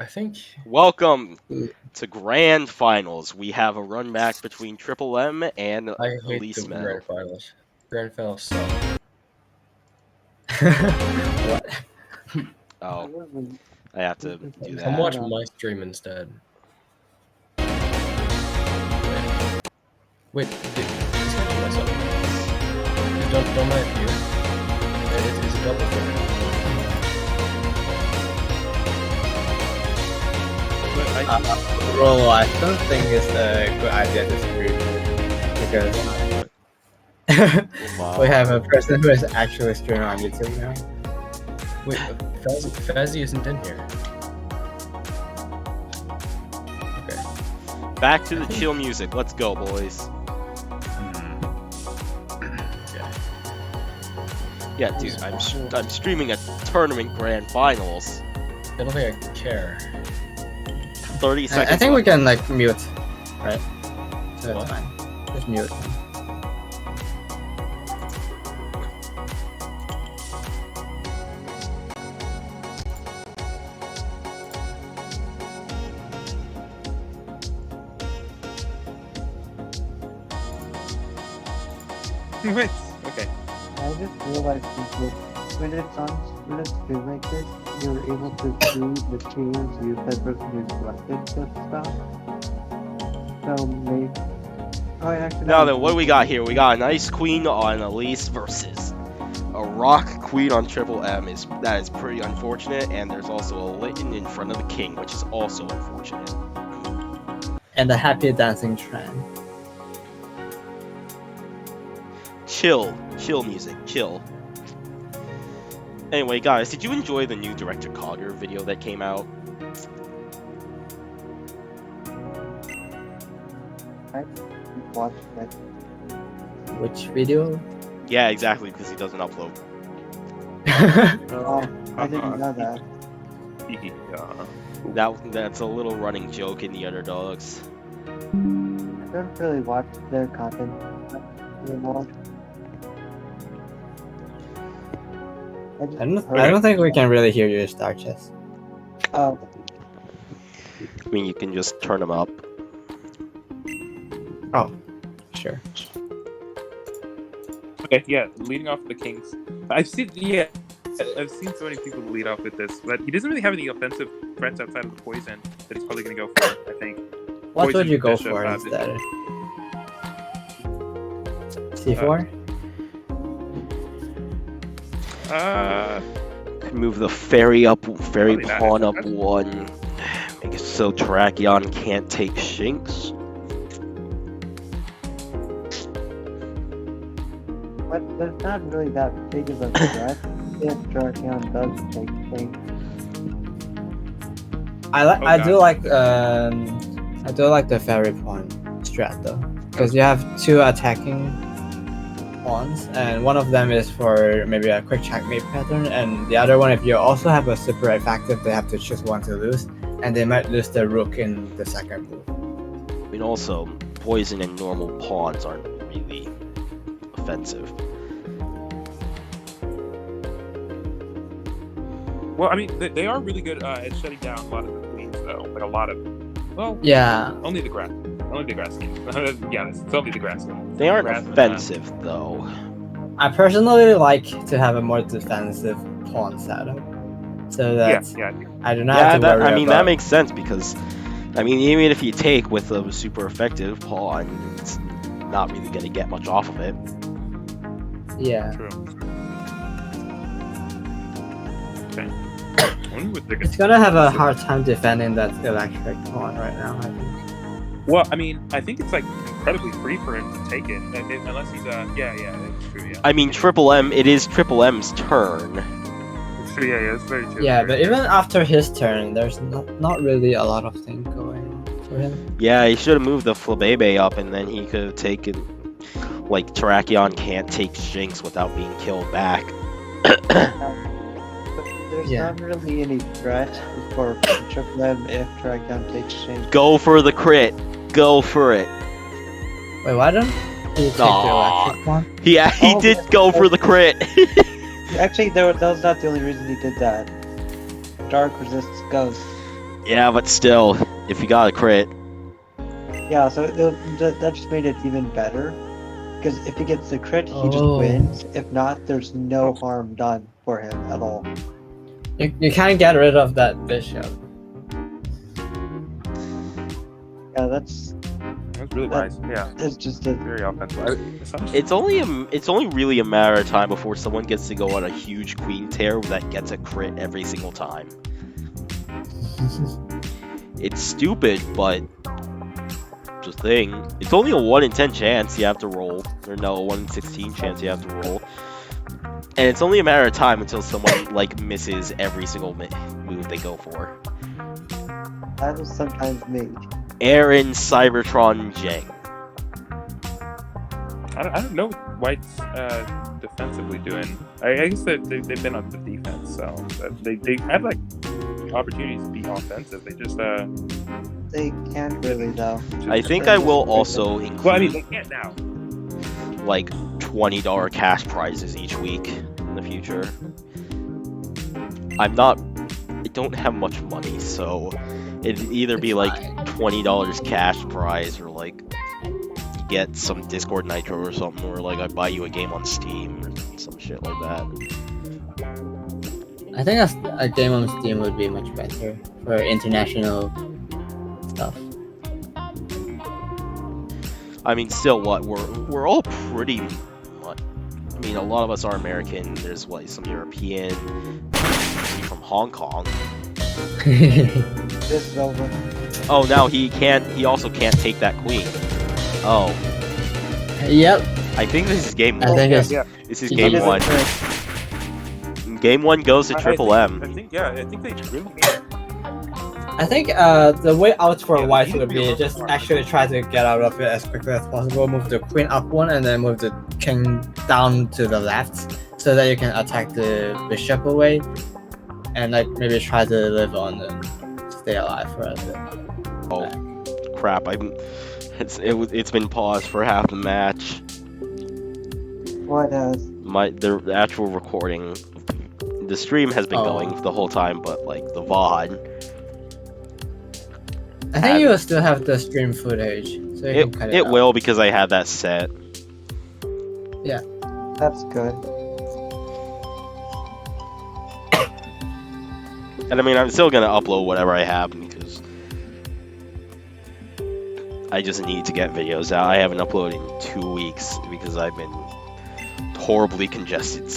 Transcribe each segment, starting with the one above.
I think. Welcome to Grand Finals. We have a run back between TripleM and I hate Elise. the grand finals. Grand finals suck. What? Oh, I have to do Come that. watch my stream instead. Wait, it's not myself. Don't I appear? It's a double thing. Bro, I don't think it's a good idea to stream because we have a person who is actually streaming on YouTube now. Wait, Fazzy isn't in here. Okay. Back to the chill music. Let's go, boys. Yeah, dude, I'm streaming a tournament Grand Finals. I don't think I care. 30 seconds. I think we can like mute, right? So What? that's fine. Just mute. Wait, okay. I just realized that when it's stream like this, you're able to see the changes used by the person who selected the stuff. So maybe. Oh, actually. Now then, what do we got here? We got a nice queen on Elise versus a rock queen on TripleM. That is pretty unfortunate, and there's also a Litten in front of the king, which is also unfortunate. And the happy dancing trend. Chill music, chill. Anyway, guys, did you enjoy the new Director Cogger video that came out? I watched that. Which video? Yeah, exactly, because he doesn't upload. Oh, I didn't know that. That's a little running joke in the Underdogs. I don't really watch their content anymore. I don't think we can really hear you, Star Chess. Oh, I mean, you can just turn them up. Oh, sure. Okay, yeah, leading off the Kings. I've seen so many people lead off with this, but he doesn't really have any offensive threats outside of the poison that he's probably going to go for, I think. What Poison, would you go bishop, for instead? C4? Move the fairy Probably not. pawn up one. Make it so Terrakion can't take Shinx. but there's not really that big of a threat if Drakion does take things. I do like the fairy pawn strat though, because you have two attacking pawns, and one of them is for maybe a quick checkmate pattern, and the other one, if you also have a super effective, they have to choose one to lose, and they might lose the rook in the second move. I mean, also, poison and normal pawns aren't really offensive. Well, I mean, they are really good at shutting down a lot of the queens, though. Like a lot of, well, Yeah, only the grass skins. Yeah, it's only the grass skins. They aren't Grass, offensive, though. I personally like to have a more defensive pawn setup, so that yeah. I do not have to worry I mean, about... that makes sense, because, I mean, even if you take with a super effective pawn, it's not really going to get much off of it. Yeah. True. Okay. I wonder what they're It's gonna have a hard time defending that electric pawn right now, I think. Well, I mean, I think it's like incredibly free for him to take it, unless he's yeah, that's true. Yeah. I mean, it is TripleM's turn. It's true. Yeah, it's very true. Yeah, very but true. even after his turn, there's not really a lot of things going on for him. Yeah, he should have moved the Flabebe up, and then he could have taken, like, Terrakion can't take Shinx without being killed back. There's Yeah. not really any threat for TripleM if Drakion takes Shinx. Go for the crit. Go for it. Wait, why don't you take the Aw. electric pawn? Yeah, he Oh, did yeah. go for the crit. Actually, that was not the only reason he did that. Dark resists ghosts. Yeah, but still, if you got a crit, Yeah, so that just made it even better. Because if he gets the crit, he just Oh. wins. If not, there's no harm done for him at all. You can't get rid of that bishop. Yeah, that's really wise. Yeah, it's just a very offensive. it's only really a matter of time before someone gets to go on a huge queen tear that gets a crit every single time. It's stupid, but the thing. It's only a 1 in 10 chance you have to roll, or no, a 1 in 16 chance you have to roll. And it's only a matter of time until someone like misses every single move they go for. that is sometimes me. Aaron Cybertron Jang. I don't know what White's defensively doing. I guess they've been on the defense, so they had like opportunities to be offensive. They just They can't really though. I think I will also well, I mean, include they can't now. like $20 cash prizes each week in the future. I don't have much money, so it'd either be like $20 cash prize or like you get some Discord Nitro or something, or like I buy you a game on Steam or some shit like that. I think a game on Steam would be much better for international stuff. I mean, still, what we're all pretty much. I mean, a lot of us are American. There's some European, from Hong Kong. This is over. Oh, now he also can't take that queen. Oh, Yep. I think this is game I one. think it's Yeah. This is He game did it one. Game one goes to TripleM. I think they really need it. I think the way out for White would be just actually try to get out of it as quickly as possible. Move the queen up one and then move the king down to the left, so that you can attack the bishop away, and like maybe try to live on and stay alive for a bit. Oh, crap! It's been paused for half the match. What The actual recording, the stream has been going the whole time, but like the VOD. I think you will still have the stream footage, so you can cut it It out. will, because I had that set. that's good. And I mean, I'm still gonna upload whatever I have because I just need to get videos out. I haven't uploaded in 2 weeks because I've been horribly congested.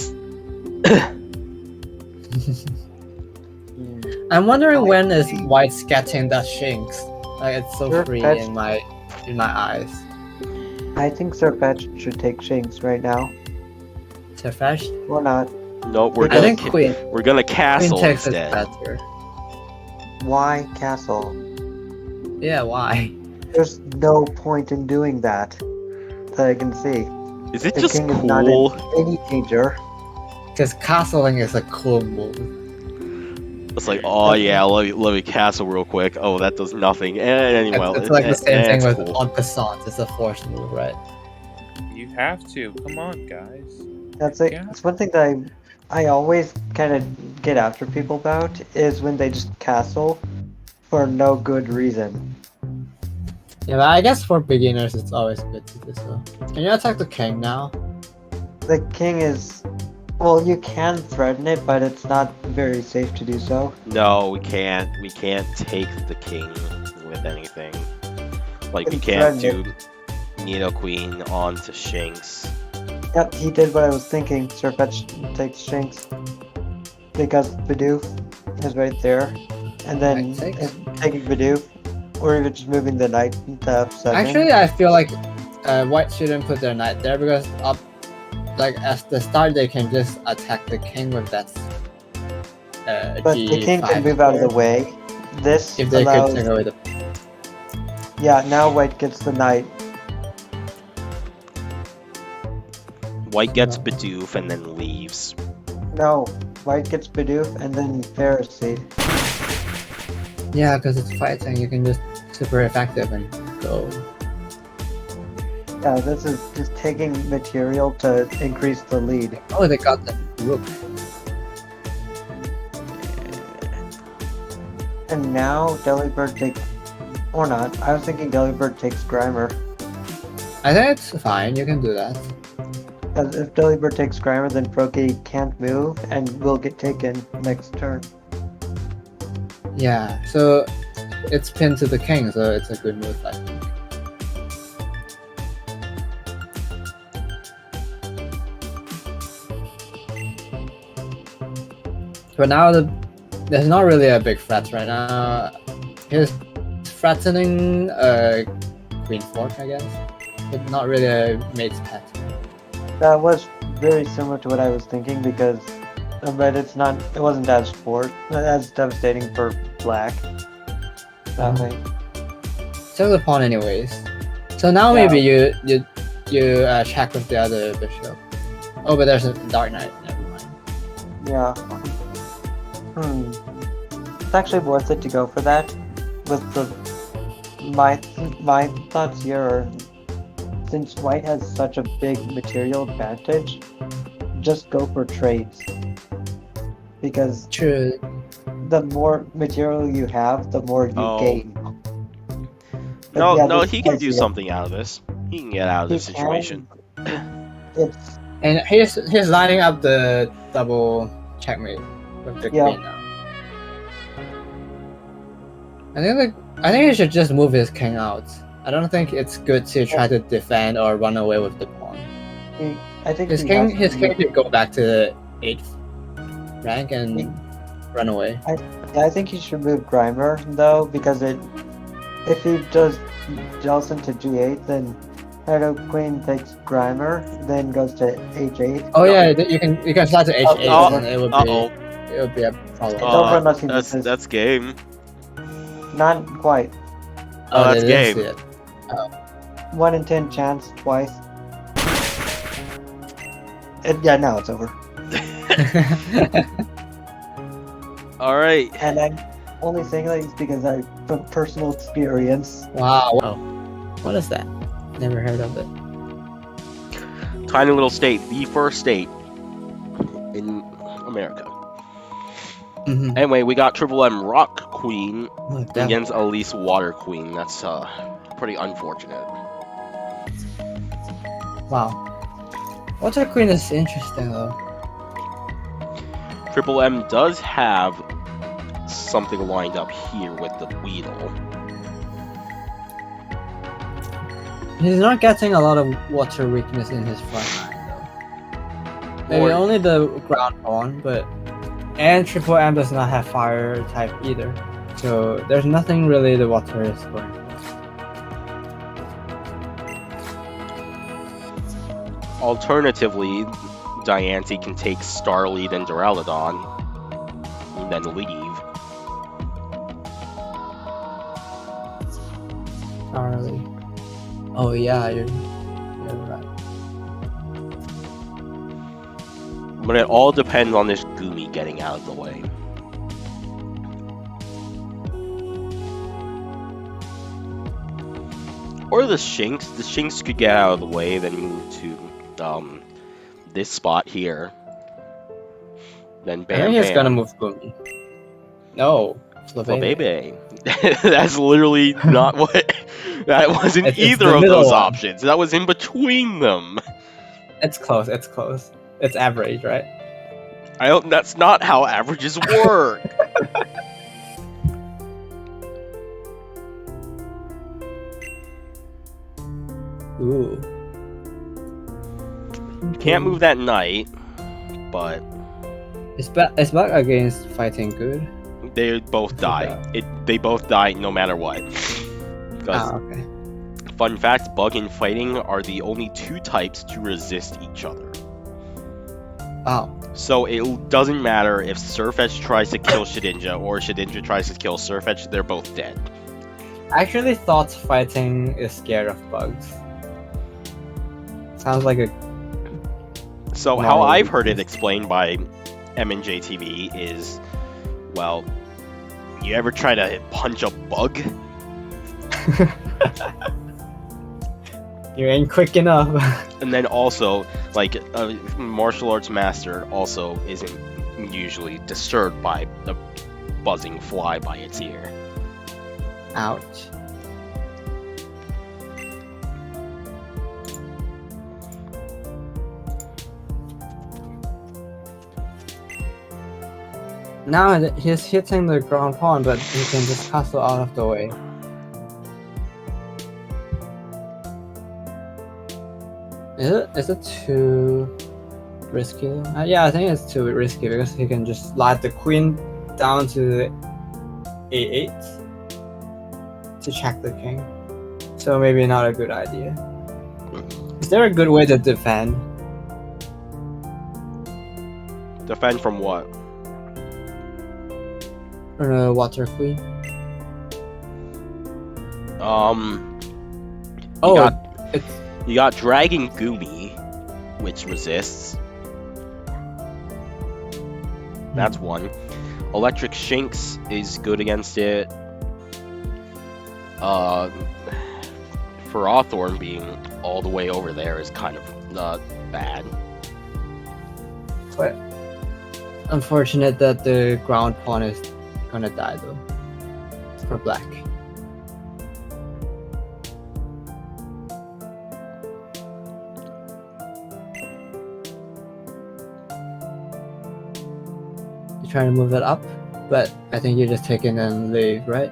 I'm wondering when is White's getting that Shinx. Like it's so Sure, free that's- in my eyes. I think Sirfetch should take Shinx right now. Sirfetch? Or not. Nope, we're I think gonna Queen castle takes is instead. better. Why Castle? Yeah, why? There's no point in doing that I can see. Is it The just king is not cool? in any danger. Because castling is a cool move. It's like, oh yeah, let me castle real quick. Oh, that does nothing. And anyway, It's like the same thing with cool. en passant. It's a forced move, right? You have to. Come on, guys. That's it. Yeah. It's one thing that I always kind of get after people about is when they just castle for no good reason. Yeah, but I guess for beginners, it's always good to do so. Can you attack the king now? The king is, well, you can threaten it, but it's not very safe to do so. No, we can't. We can't take the king with anything. Like we It's can't do threatened. Nido Queen onto Shinx. Yep, he did what I was thinking. Sirfetch takes Shinx because Bidoof is right there, and then Knight takes? if taking Bidoof, or even just moving the knight to F7. Actually, I feel like White shouldn't put their knight there because like at the start they can just attack the king with that. but the king can move out of the way. This If they allows. could take away the. Yeah, now White gets the knight. White gets Bidoof and then leaves. No, White gets Bidoof and then Pharisee. Yeah, because it's fighting, you can just super effective and go. Yeah, this is just taking material to increase the lead. Oh, they got the rook. And now Delibird takes, or not. I was thinking Delibird takes Grimer. I think it's fine. You can do that. Because if Delibird takes Grimer, then Proki can't move and will get taken next turn. Yeah. So it's pinned to the king, so it's a good move, I think. But now there's not really a big threat right now. He's threatening Queen Fork, I guess, but not really a mate's pet. That was very similar to what I was thinking because, but it wasn't as devastating for black. That way. Still the pawn, anyways. So now Yeah. maybe you check with the other bishop. Oh, but there's a Dark Knight. Never mind. Yeah. It's actually worth it to go for that. With my thoughts here are, since white has such a big material advantage, just go for trades. Because True. the more material you have, the more you Oh. gain. But No, yeah, no, this he can guy's do here. something out of this. He can get out of He this situation. It's And he's lining up the double checkmate with the Yeah. queen now. I think he should just move his king out. I don't think it's good to try to defend or run away with the pawn. I think His he king has to should go back to the 8th rank and run away. I think he should move Grimer though, because if he does jumps into G8, then Shadow Queen takes Grimer, then goes to H8. Oh yeah, you can slide to H8 Oh, and it would Uh-oh. be a problem. It's over unless he That's misses. that's game. Not quite. Oh, that's they didn't game. see it. 1 in 10 chance twice. Yeah, now it's over. All right. And I'm only saying that is because from personal experience. Wow. What is that? Never heard of it. Tiny little state, the first state in America. Mm-hmm. Anyway, we got TripleM Rock Queen Like that. against Elise Water Queen. That's pretty unfortunate. Wow. Water Queen is interesting though. TripleM does have something lined up here with the Weedle. He's not getting a lot of water weakness in his front line though. Maybe Or- only the ground pawn, but and Triple M does not have fire type either. So there's nothing really the water is going for. Alternatively, Diancie can take Starlead and Duraludon and then leave. Charlie. Oh yeah, you're right. But it all depends on this Goomy getting out of the way. Or the Shinx. The Shinx could get out of the way, then move to this spot here. Then I bam think he's bam. gonna move Gumi. No. Flabebe. Flabebe. That's literally not what. That wasn't It's either the of middle those one. options. That was in between them. It's close, it's close. It's average, right? I don't. That's not how averages work. Ooh. Can't move that knight, but It's back against fighting good. they both die. They both die no matter what. Because Ah, okay. fun fact, bug and fighting are the only two types to resist each other. Wow. So it doesn't matter if Sirfetch'd tries to kill Shedinja or Shedinja tries to kill Sirfetch'd, they're both dead. I actually thought fighting is scared of bugs. Sounds like a So No, how I've heard it it's- explained by M&J TV is, well, you ever try to punch a bug? you ain't quick enough. And then also, like, a martial arts master also isn't usually disturbed by buzzing fly by its ear. Ouch. Now he's hitting the ground pawn, but he can just castle out of the way. Is it too risky? Yeah, I think it's too risky because he can just slide the queen down to a8 to check the king. So maybe not a good idea. Is there a good way to defend? Defend from what? Water queen. You got Dragon Gumi, which resists. That's one. Electric Shinx is good against it. Ferrothorn being all the way over there is kind of not bad. But unfortunate that the ground pawn is gonna die though. For black. You're trying to move it up, but I think you're just taking and leave, right?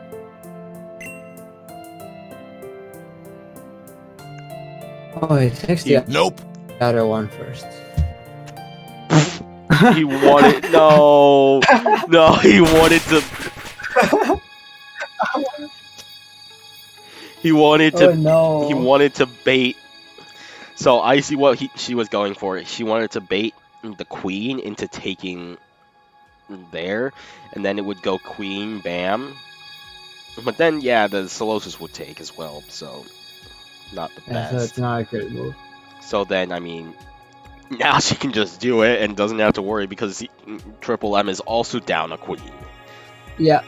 Oh, he takes the other one first. He wanted no, he wanted to. Oh no! He wanted to bait. So I see what she was going for. She wanted to bait the queen into taking there, and then it would go queen, bam. But then, yeah, the Solosis would take as well, so not the best. So it's not a good move. So then, I mean, now she can just do it and doesn't have to worry because TripleM is also down a queen. Yeah.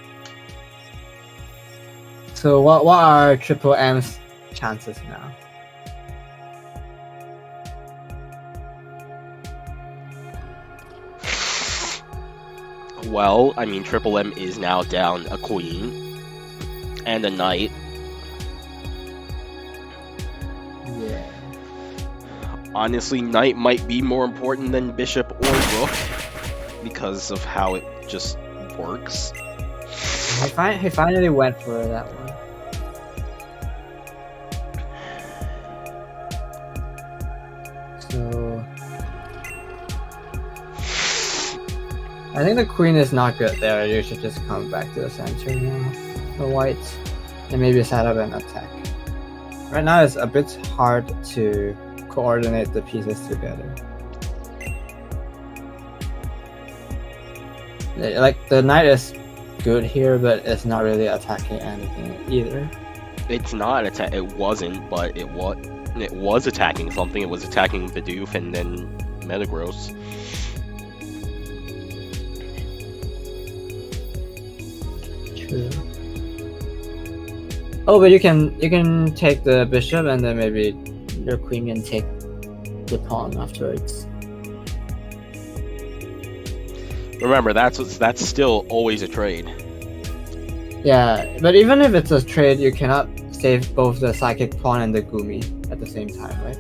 So what are TripleM's chances now? Well, I mean, TripleM is now down a queen and a knight. Yeah. Honestly, knight might be more important than bishop or rook because of how it just works. He finally went for that one. So I think the queen is not good there. You should just come back to the center now. The white, and maybe set up an attack. Right now it's a bit hard to coordinate the pieces together. Like the knight is good here, but it's not really attacking anything either. It's not attack. It wasn't, but it was attacking something. It was attacking Bidoof and then Metagross. True. Oh, but you can take the bishop and then maybe your queen can take the pawn afterwards. Remember, that's still always a trade. Yeah, but even if it's a trade, you cannot save both the psychic pawn and the Gumi at the same time, right?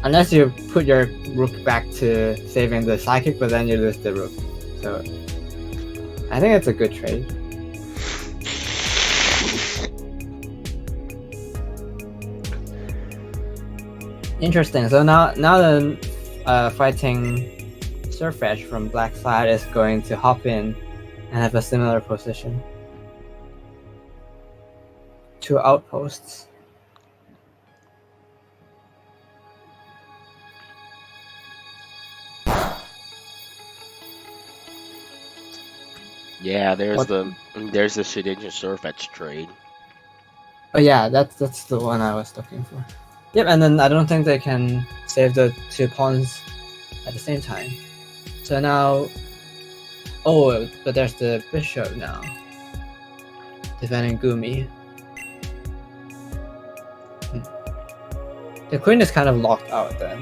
Unless you put your rook back to saving the psychic, but then you lose the rook. So I think it's a good trade. Interesting. So now the fighting Surfetch from black side is going to hop in and have a similar position. 2 outposts. Yeah, there's the Shedinja Surfetch trade. Oh yeah, that's the one I was looking for. Yep, and then I don't think they can save the 2 pawns at the same time. So now, oh, but there's the bishop now, defending Gumi. The queen is kind of locked out then.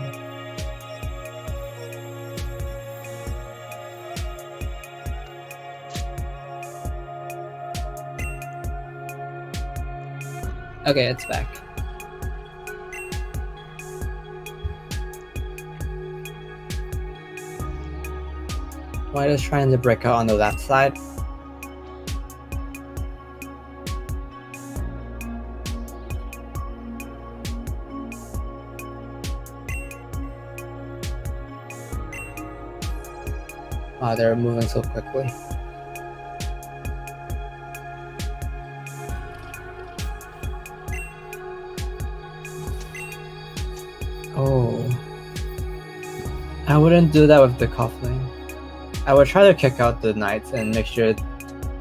Okay, it's back. White is trying to break out on the left side. Wow, they're moving so quickly. Oh. I wouldn't do that with the cuffling. I would try to kick out the knights and make sure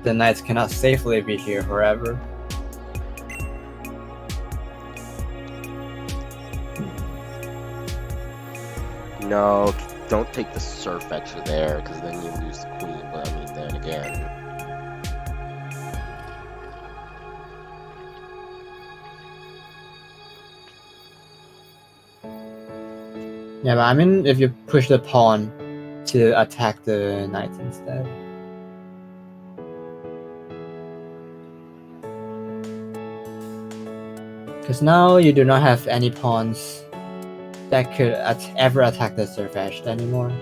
the knights cannot safely be here forever. No, don't take the surf etcher there, because then you lose the queen. But I mean, then again. Yeah, but I mean, if you push the pawn to attack the knights instead. Because now you do not have any pawns that could ever attack the surf edge anymore.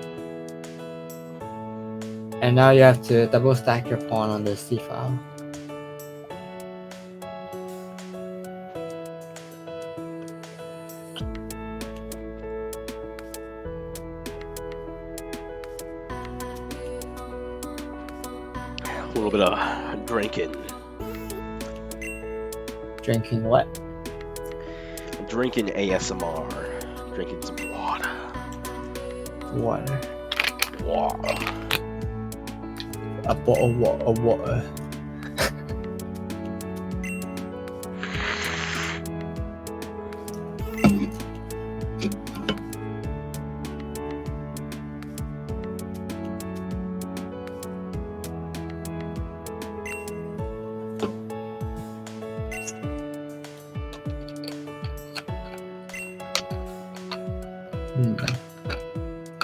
And now you have to double stack your pawn on the c file. A little bit of drinking. Drinking what? Drinking ASMR. Drinking some water. Water. Water. A bottle of water.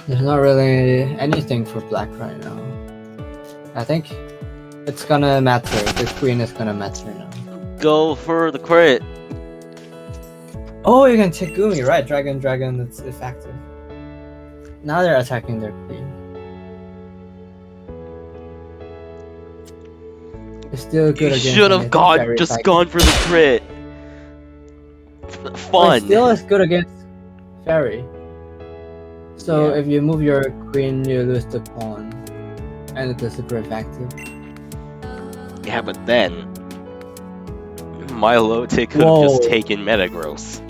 There's not really anything for black right now. I think it's gonna matter. The queen is gonna matter now. Go for the crit. Oh, you can take Gumi, right? Dragon, that's effective. Now they're attacking their queen. It's still good You against should have anything just fairy gone for the crit. But Fun. it's still as good against fairy. So Yeah. if you move your queen, you lose the pawn, and it is super effective. Yeah, but then Milotic could have just Whoa. taken Metagross.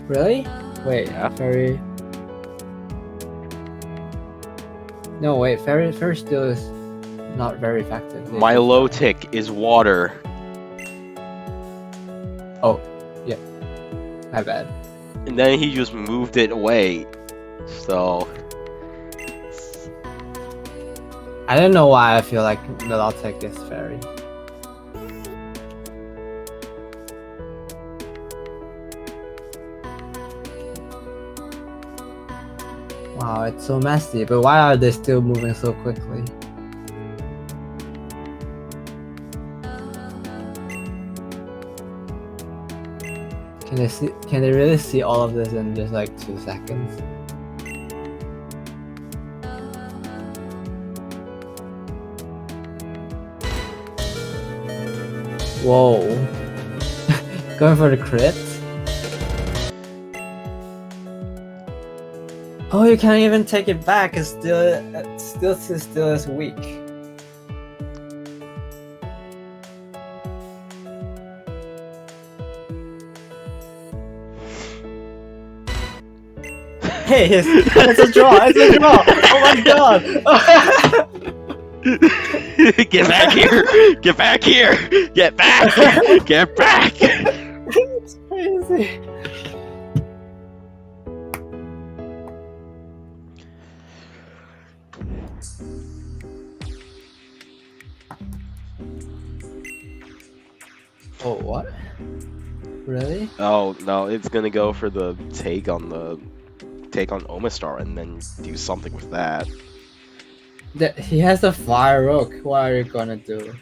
Really? Wait, Yeah. fairy. No, wait, fairy still is not very effective. They just- Milotic is water. Oh, yeah. My bad. And then he just moved it away. So I don't know why I feel like Milotic is fairy. Wow, it's so messy, but why are they still moving so quickly? Can they really see all of this in just like 2 seconds? Whoa. Going for the crit? Oh, you can't even take it back. It's still is weak. Hey, it's a draw. It's a draw. Oh my god. get back here! Get back here! Get back! Get back! It's crazy. Oh, what? Really? Oh no, it's gonna go for the take on Omastar and then do something with that. He has a fire rook. What are you gonna do?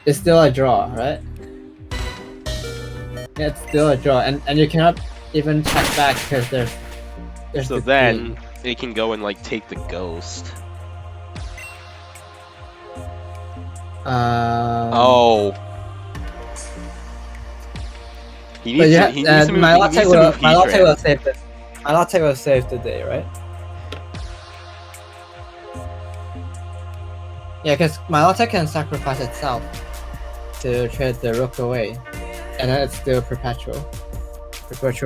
It's still a draw, right? Yeah, it's still a draw, and you cannot even check back because there's So the then queen. it can go and like take the ghost. Oh. He But needs yeah, to. He needs to move. my He latte needs to move my latte Heatran. will save the my latte will save the day, right? Yeah, because my latte can sacrifice itself to trade the rook away, and then it's still perpetual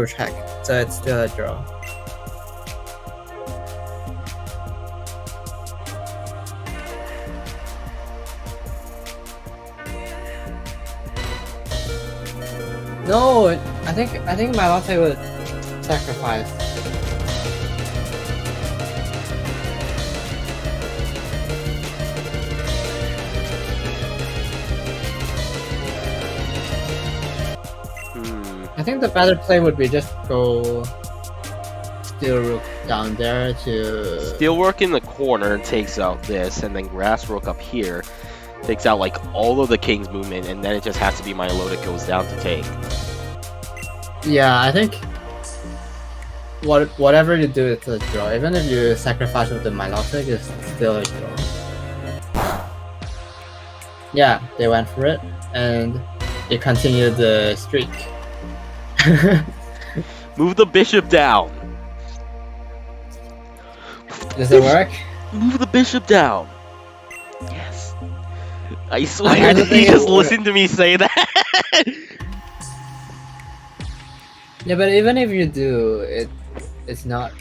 check, so it's still a draw. No, I think my latte would sacrifice. I think the better play would be just go steel rook down there to Steel Rook in the corner takes out this, and then Grass Rook up here takes out like all of the king's movement, and then it just has to be my low that goes down to take. Yeah, I think whatever you do, it's a draw. Even if you sacrifice with the Milotic, it's still a draw. Yeah, they went for it, and they continued the streak. Move the bishop down. Does it work? Move the bishop down. Yes. I swear, don't did think you it just will work. listen to me say that? Yeah, but even if you do, it's not.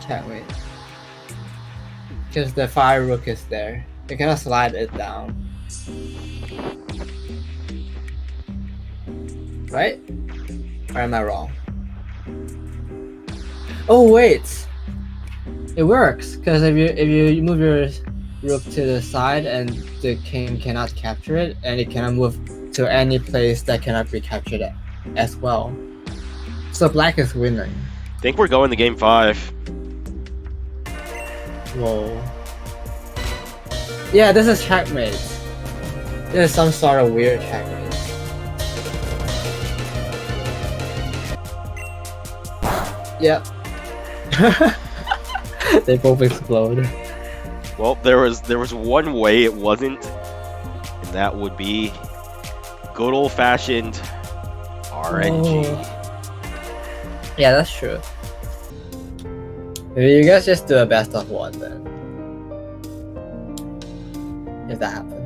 Can't wait. Because the fire rook is there. You cannot slide it down. Right? Or am I wrong? Oh wait! It works, because if you move your rook to the side and the king cannot capture it, and it cannot move to any place that cannot be captured as well. So black is winning. Think we're going to game 5. Whoa. Yeah, this is checkmate. This is some sort of weird checkmate. Yep. They both explode. Well, there was one way it wasn't, and that would be good old-fashioned RNG. Oh. Yeah, that's true. Maybe you guys just do a best of one then. If that happens.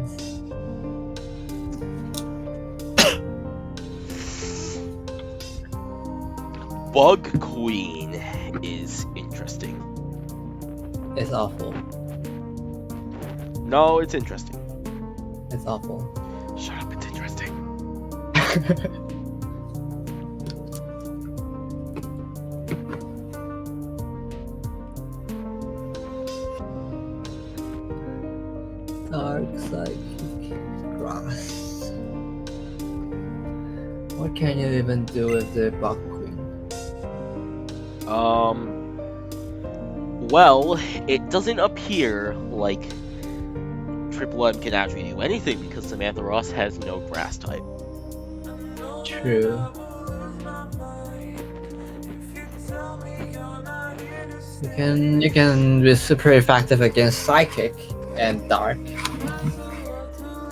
Bug Queen is interesting. It's awful. No, it's interesting. It's awful. Shut up, it's interesting. Dark psychic grass. What can you even do with the bug queen? Well, it doesn't appear like TripleM can actually do anything because Samantha Ross has no grass type. True. You can be super effective against psychic and dark.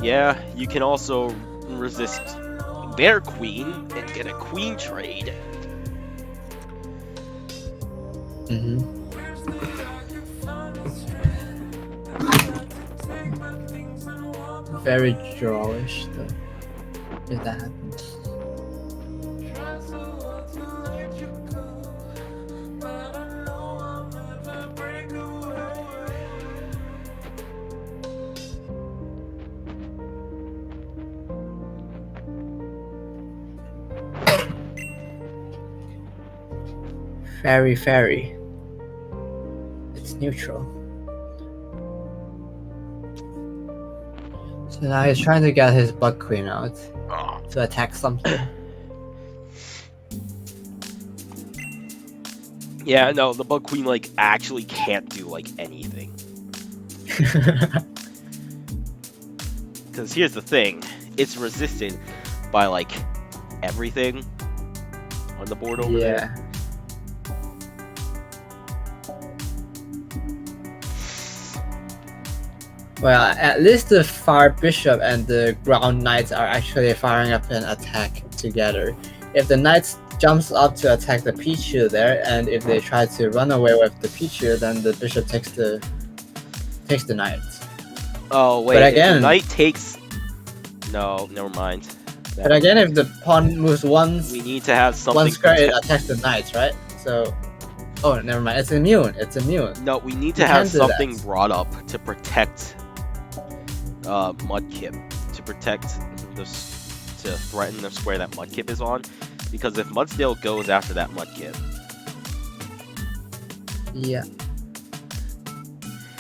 Yeah, you can also resist their queen and get a queen trade. Mm-hmm. Very drawish though, if that happens. Fairy. It's neutral. So now he's trying to get his bug queen out to attack something. Yeah, no, the bug queen like actually can't do like anything. Because here's the thing, it's resisted by like everything on the board over there. Yeah. Well, at least the fire bishop and the ground knights are actually firing up an attack together. If the knights jumps up to attack the Pichu there, and if they try to run away with the Pichu, then the bishop takes the knights. Oh wait, But if the again- knight takes. No, never mind. But again, if the pawn moves one We need to have something. one square, it protect- attacks the knights, right? So, oh, never mind. It's immune. It's immune. No, we need You to have can't do that. something brought up to protect Mudkip, to protect to threaten the square that Mudkip is on, because if Mudsdale goes after that Mudkip, Yeah.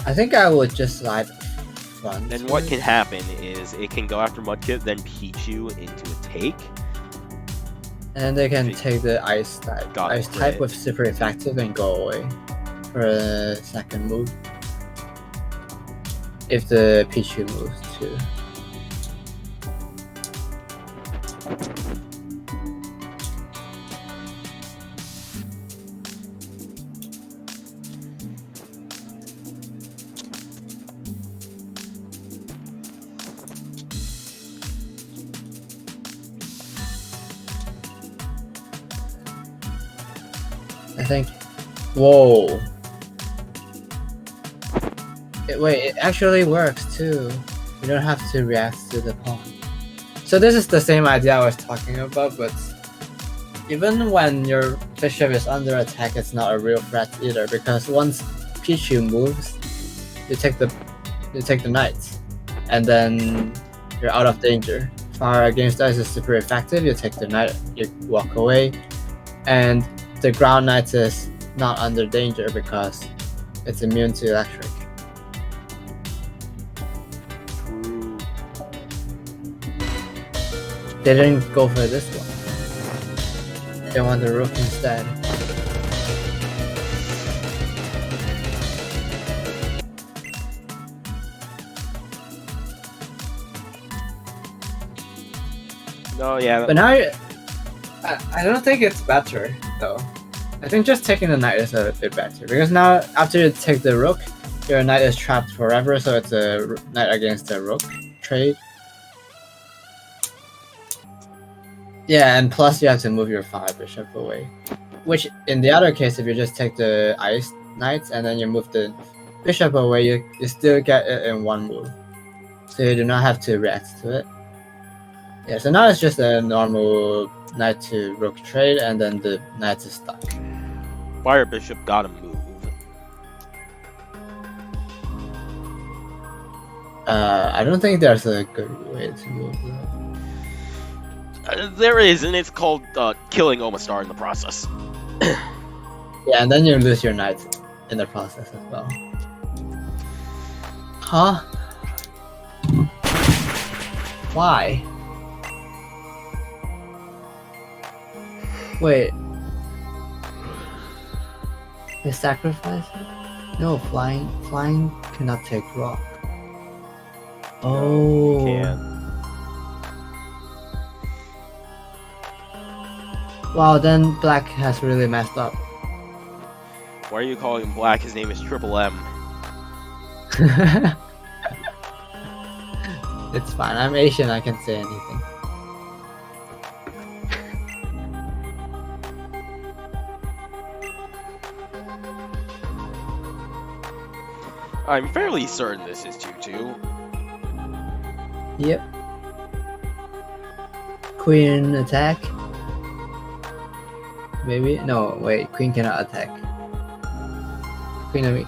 I think I would just slide front. then what can happen is it can go after Mudkip, then Pichu into a take. And they can take the ice type. Got it, Ice type right. with super effective and go away for a second move. If the Pichu moves too. I think. Whoa. Wait, it actually works too. You don't have to react to the pawn. So this is the same idea I was talking about, but even when your bishop is under attack, it's not a real threat either, because once Pichu moves, you take the knights, and then you're out of danger. Fire against ice is super effective. You take the knight, you walk away, and the ground knight is not under danger because it's immune to electric. True. They didn't go for this one. They want the rook instead. No, yeah. But now, I don't think it's better though. I think just taking the knight is a bit better, because now after you take the rook, your knight is trapped forever, so it's a knight against a rook trade. Yeah, and plus you have to move your fire bishop away. Which in the other case, if you just take the ice knights and then you move the bishop away, you still get it in one move. So you do not have to react to it. Yeah, so now it's just a normal knight to rook trade, and then the knight is stuck. Fire Bishop gotta move. I don't think there's a good way to move though. There is, and it's called killing Omastar in the process. Yeah, and then you lose your knight in the process as well. Huh? Why? Wait. They sacrifice it? No, flying cannot take rock. Oh. Can. Wow, then black has really messed up. Why are you calling him black? His name is TripleM. It's fine. I'm Asian. I can say anything. I'm fairly certain this is 2-2. Yep. Queen attack. Maybe? No, wait. Queen cannot attack. Queen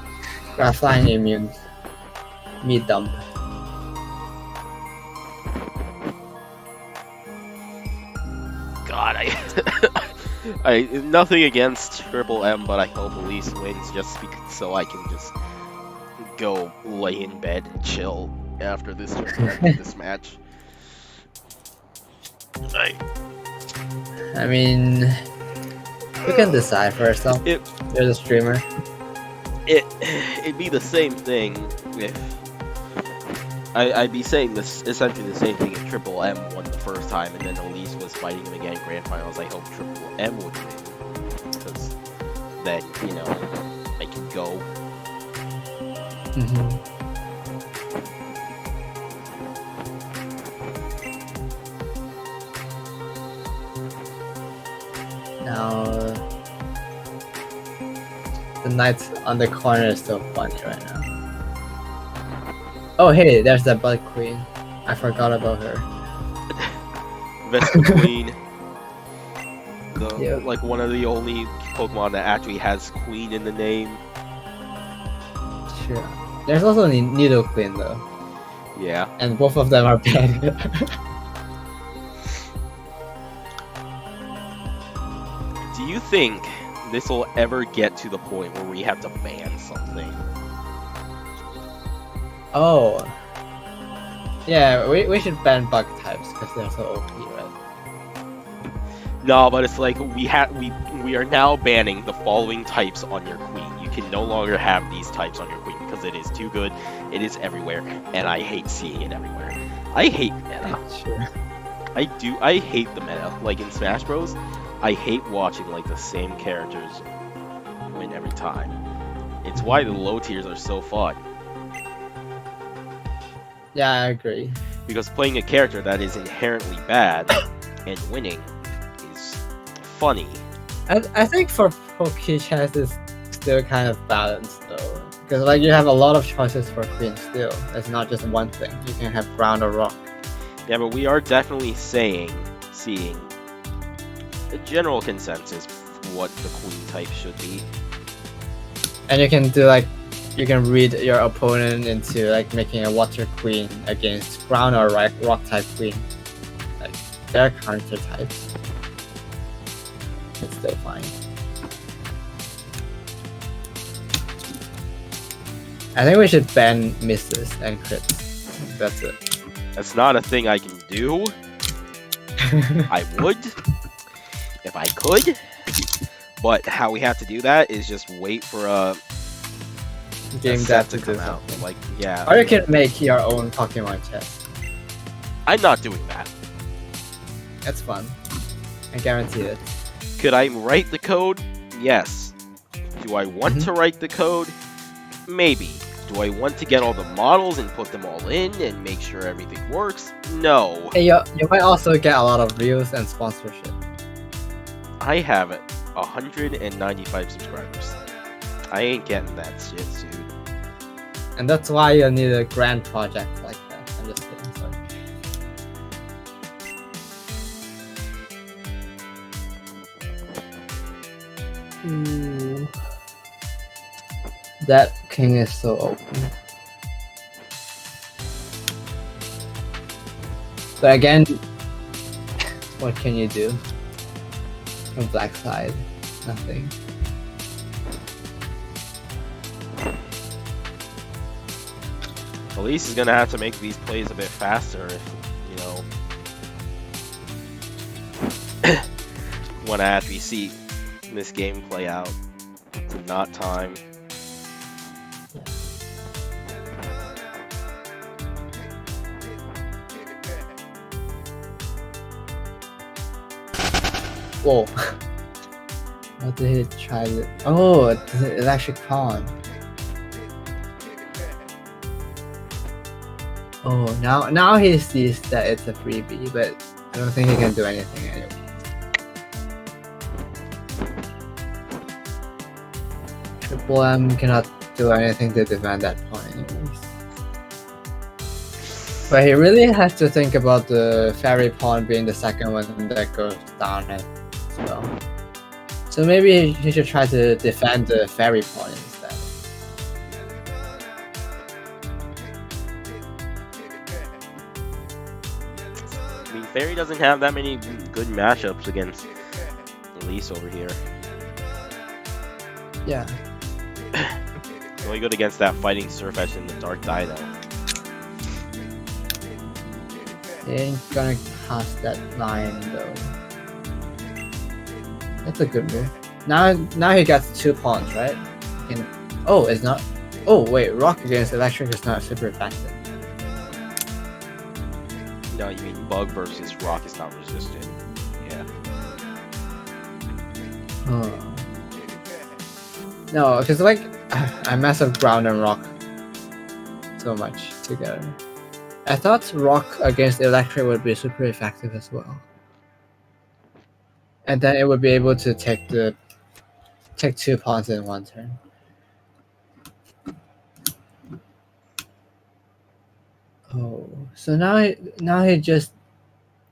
flying immune. Mid dump. God, I nothing against TripleM, but I hope Elise wins just so I can just go lay in bed and chill after this this match. I mean, we can decide for ourselves. It- You're the streamer. It'd be the same thing if I'd be saying this essentially the same thing if TripleM won the first time and then Elise was fighting him again in Grand Finals. I hope TripleM would win because then I can go. Mm-hmm. Now, the knight on the corner is so funny right now. Oh hey, there's that Bud Queen. I forgot about her. Vespa Queen. Yep. Like one of the only Pokemon that actually has Queen in the name. Sure. There's also Needle Queen though, Yeah. and both of them are bad. Do you think this will ever get to the point where we have to ban something? Oh. Yeah, we should ban bug types because they're so OP, right? No, but it's like we are now banning the following types on your Queen. You can no longer have these types on your Queen because it is too good. It is everywhere, and I hate seeing it everywhere. I hate meta. Sure. I hate the meta. Like in Smash Bros, I hate watching like the same characters win every time. It's why the low tiers are so fun. Yeah, I agree. Because playing a character that is inherently bad and winning is funny. I think for PokeChess is still kind of balanced though, because like you have a lot of choices for Queen still. It's not just one thing. You can have ground or rock. Yeah, but we are definitely seeing a general consensus what the Queen type should be. And you can do like, you can read your opponent into like making a water queen against ground or rock type queen. Like they're counter types. It's still fine. I think we should ban misses and crits. That's it. That's not a thing I can do. I would if I could, but how we have to do that is just wait for a Game set that to come out. Like, yeah. Or you can make your own Pokemon chess. I'm not doing that. That's fun. I guarantee it. Could I write the code? Yes. Do I want to write the code? Maybe. Do I want to get all the models and put them all in and make sure everything works? No. Hey, you might also get a lot of views and sponsorship. I have 195 subscribers. I ain't getting that shit, dude. And that's why you need a grand project like that. I'm just kidding, sorry. Ooh. That king is so open. But again, what can you do? From black side, nothing. Elise is gonna have to make these plays a bit faster if, want to actually see this game play out. To not time. Whoa. What did he try to... Oh, it actually con. Oh, now he sees that it's a freebie, but I don't think he can do anything anyway. TripleM cannot do anything to defend that point anyways. But he really has to think about the fairy pawn being the second one that goes down as well. So maybe he should try to defend the fairy pawn instead. I mean, Fairy doesn't have that many good matchups against Elise over here. Yeah. He's only good against that fighting Surfetch and the Dark Dino. He ain't gonna cast that line though. That's a good move. Now he got 2 pawns, right? Oh, it's not. Oh wait, rock against electric is not super effective. No, you mean bug versus rock is not resistant. Yeah. Oh. No, because like I mess up ground and rock so much together. I thought rock against electric would be super effective as well. And then it would be able to take 2 pawns in one turn. Oh, so now he just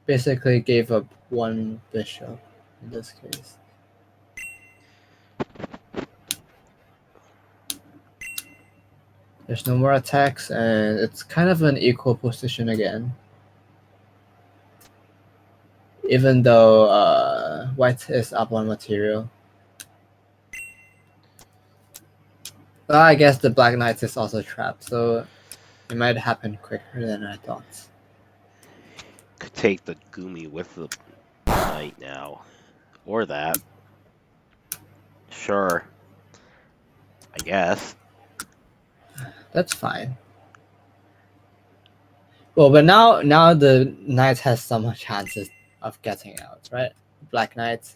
basically gave up 1 bishop in this case. There's no more attacks, and it's kind of an equal position again. Even though white is up on material. Well, I guess the black knight is also trapped, so it might happen quicker than I thought. Could take the Gumi with the knight now. Or that. Sure. I guess. That's fine. Well, but now the knight has some chances of getting out, right? Black knight.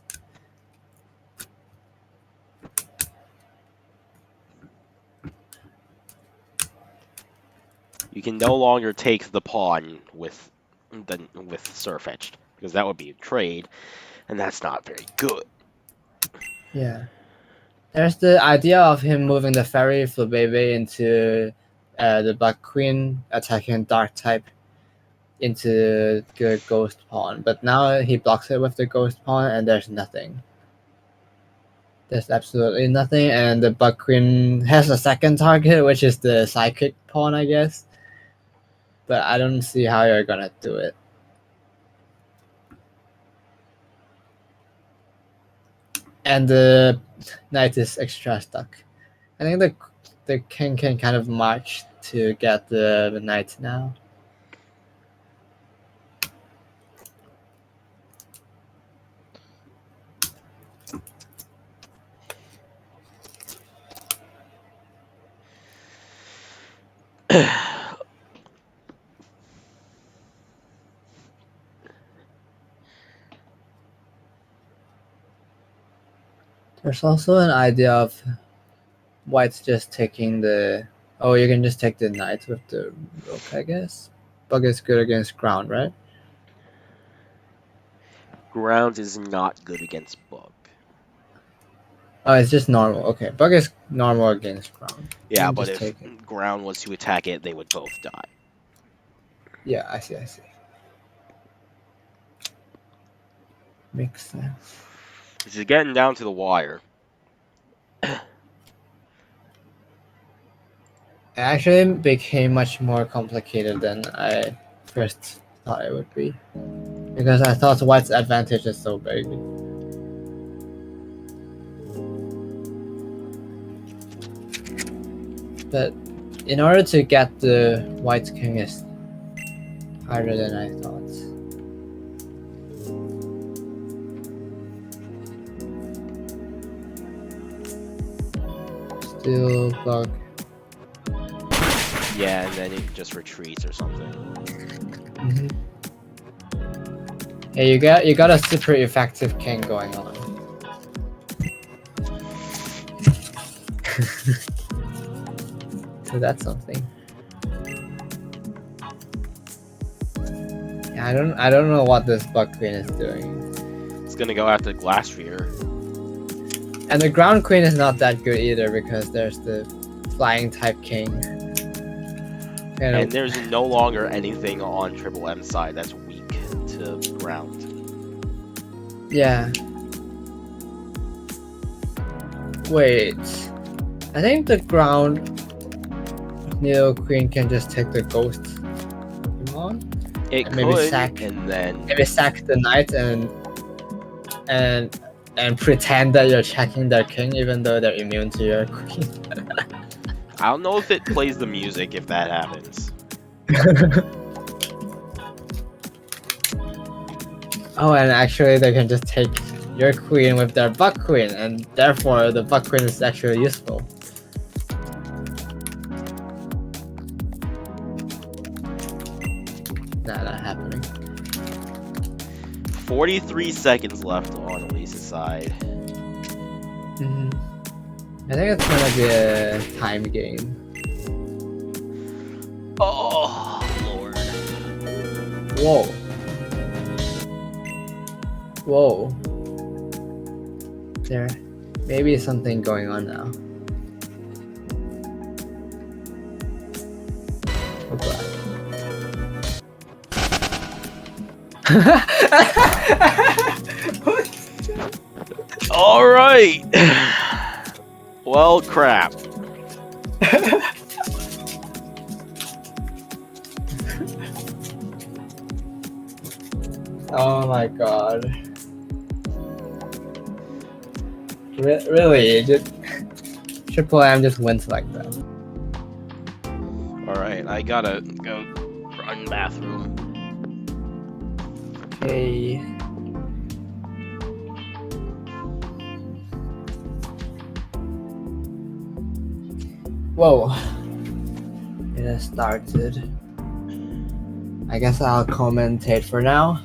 You can no longer take the pawn with Sirfetch'd, because that would be a trade, and that's not very good. Yeah. There's the idea of him moving the fairy Flabebe into the black queen, attacking dark type into the ghost pawn. But now he blocks it with the ghost pawn, and there's nothing. There's absolutely nothing, and the black queen has a second target, which is the psychic pawn, I guess. But I don't see how you're gonna do it. And the knight is extra stuck. I think the king can kind of march to get the knight now. There's also an idea of white's just taking the... Oh, you can just take the knight with the rook, I guess. Bug is good against ground, right? Ground is not good against bug. Oh, it's just normal. Okay, bug is normal against ground. Yeah, can but just if take it. ground was to attack it, they would both die. Yeah, I see. Makes sense. This is getting down to the wire. It actually became much more complicated than I first thought it would be. Because I thought white's advantage is so big. But in order to get the white king is harder than I thought. Still bug. Yeah, and then it just retreats or something. Mm-hmm. Hey, you got a super effective king going on. So that's something. Yeah, I don't know what this bug queen is doing. It's gonna go after Glass Reader. And the ground queen is not that good either because there's the flying type king. And there's no longer anything on TripleM side that's weak to ground. Yeah. Wait. I think the ground Neo Queen can just take the ghost Pokemon. It And maybe could, sack- and then Maybe sack the knight and pretend that you're checking their king even though they're immune to your queen. I don't know if it plays the music if that happens. Oh, and actually they can just take your queen with their buck queen, and therefore the buck queen is actually useful. happening. 43 seconds left on Elise's side. Mhm. I think it's gonna be a time game. Oh, Lord. Whoa. Whoa. There may be something going on now. Oh god. All right. Well, crap. Oh my god. Really? TripleM just wins like that. All right, I gotta go run bathroom. Okay. Whoa. It has started. I guess I'll commentate for now.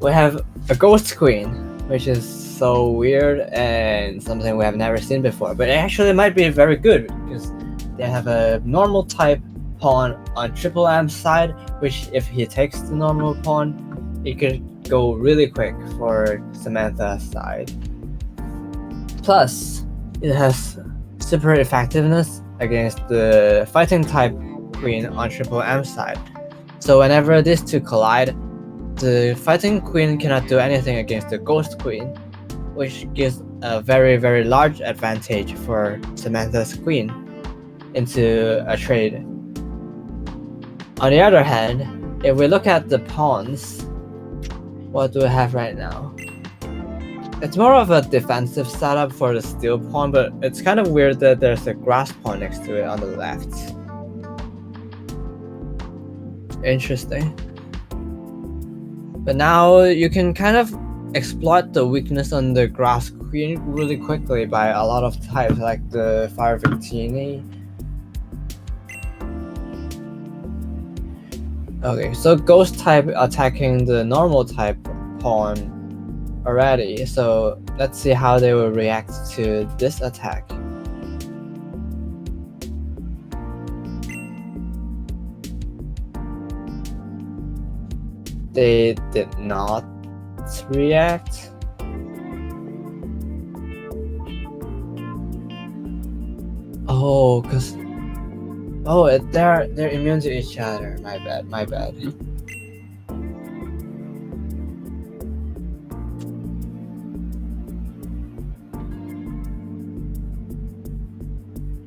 We have a ghost queen, which is so weird and something we have never seen before. But it actually might be very good because they have a normal type pawn on TripleM's side, which if he takes the normal pawn, it could go really quick for Samantha's side. Plus, it has super effectiveness against the fighting type queen on TripleM's side. So whenever these two collide, the fighting queen cannot do anything against the ghost queen, which gives a very, very large advantage for Samantha's queen into a trade. On the other hand, if we look at the pawns, what do we have right now? It's more of a defensive setup for the steel pawn, but it's kind of weird that there's a grass pawn next to it on the left. Interesting. But now you can kind of exploit the weakness on the grass queen really quickly by a lot of types like the Fire Victini. Okay, so ghost type attacking the normal type pawn already, so let's see how they will react to this attack. They did not react. Oh, they're immune to each other. My bad.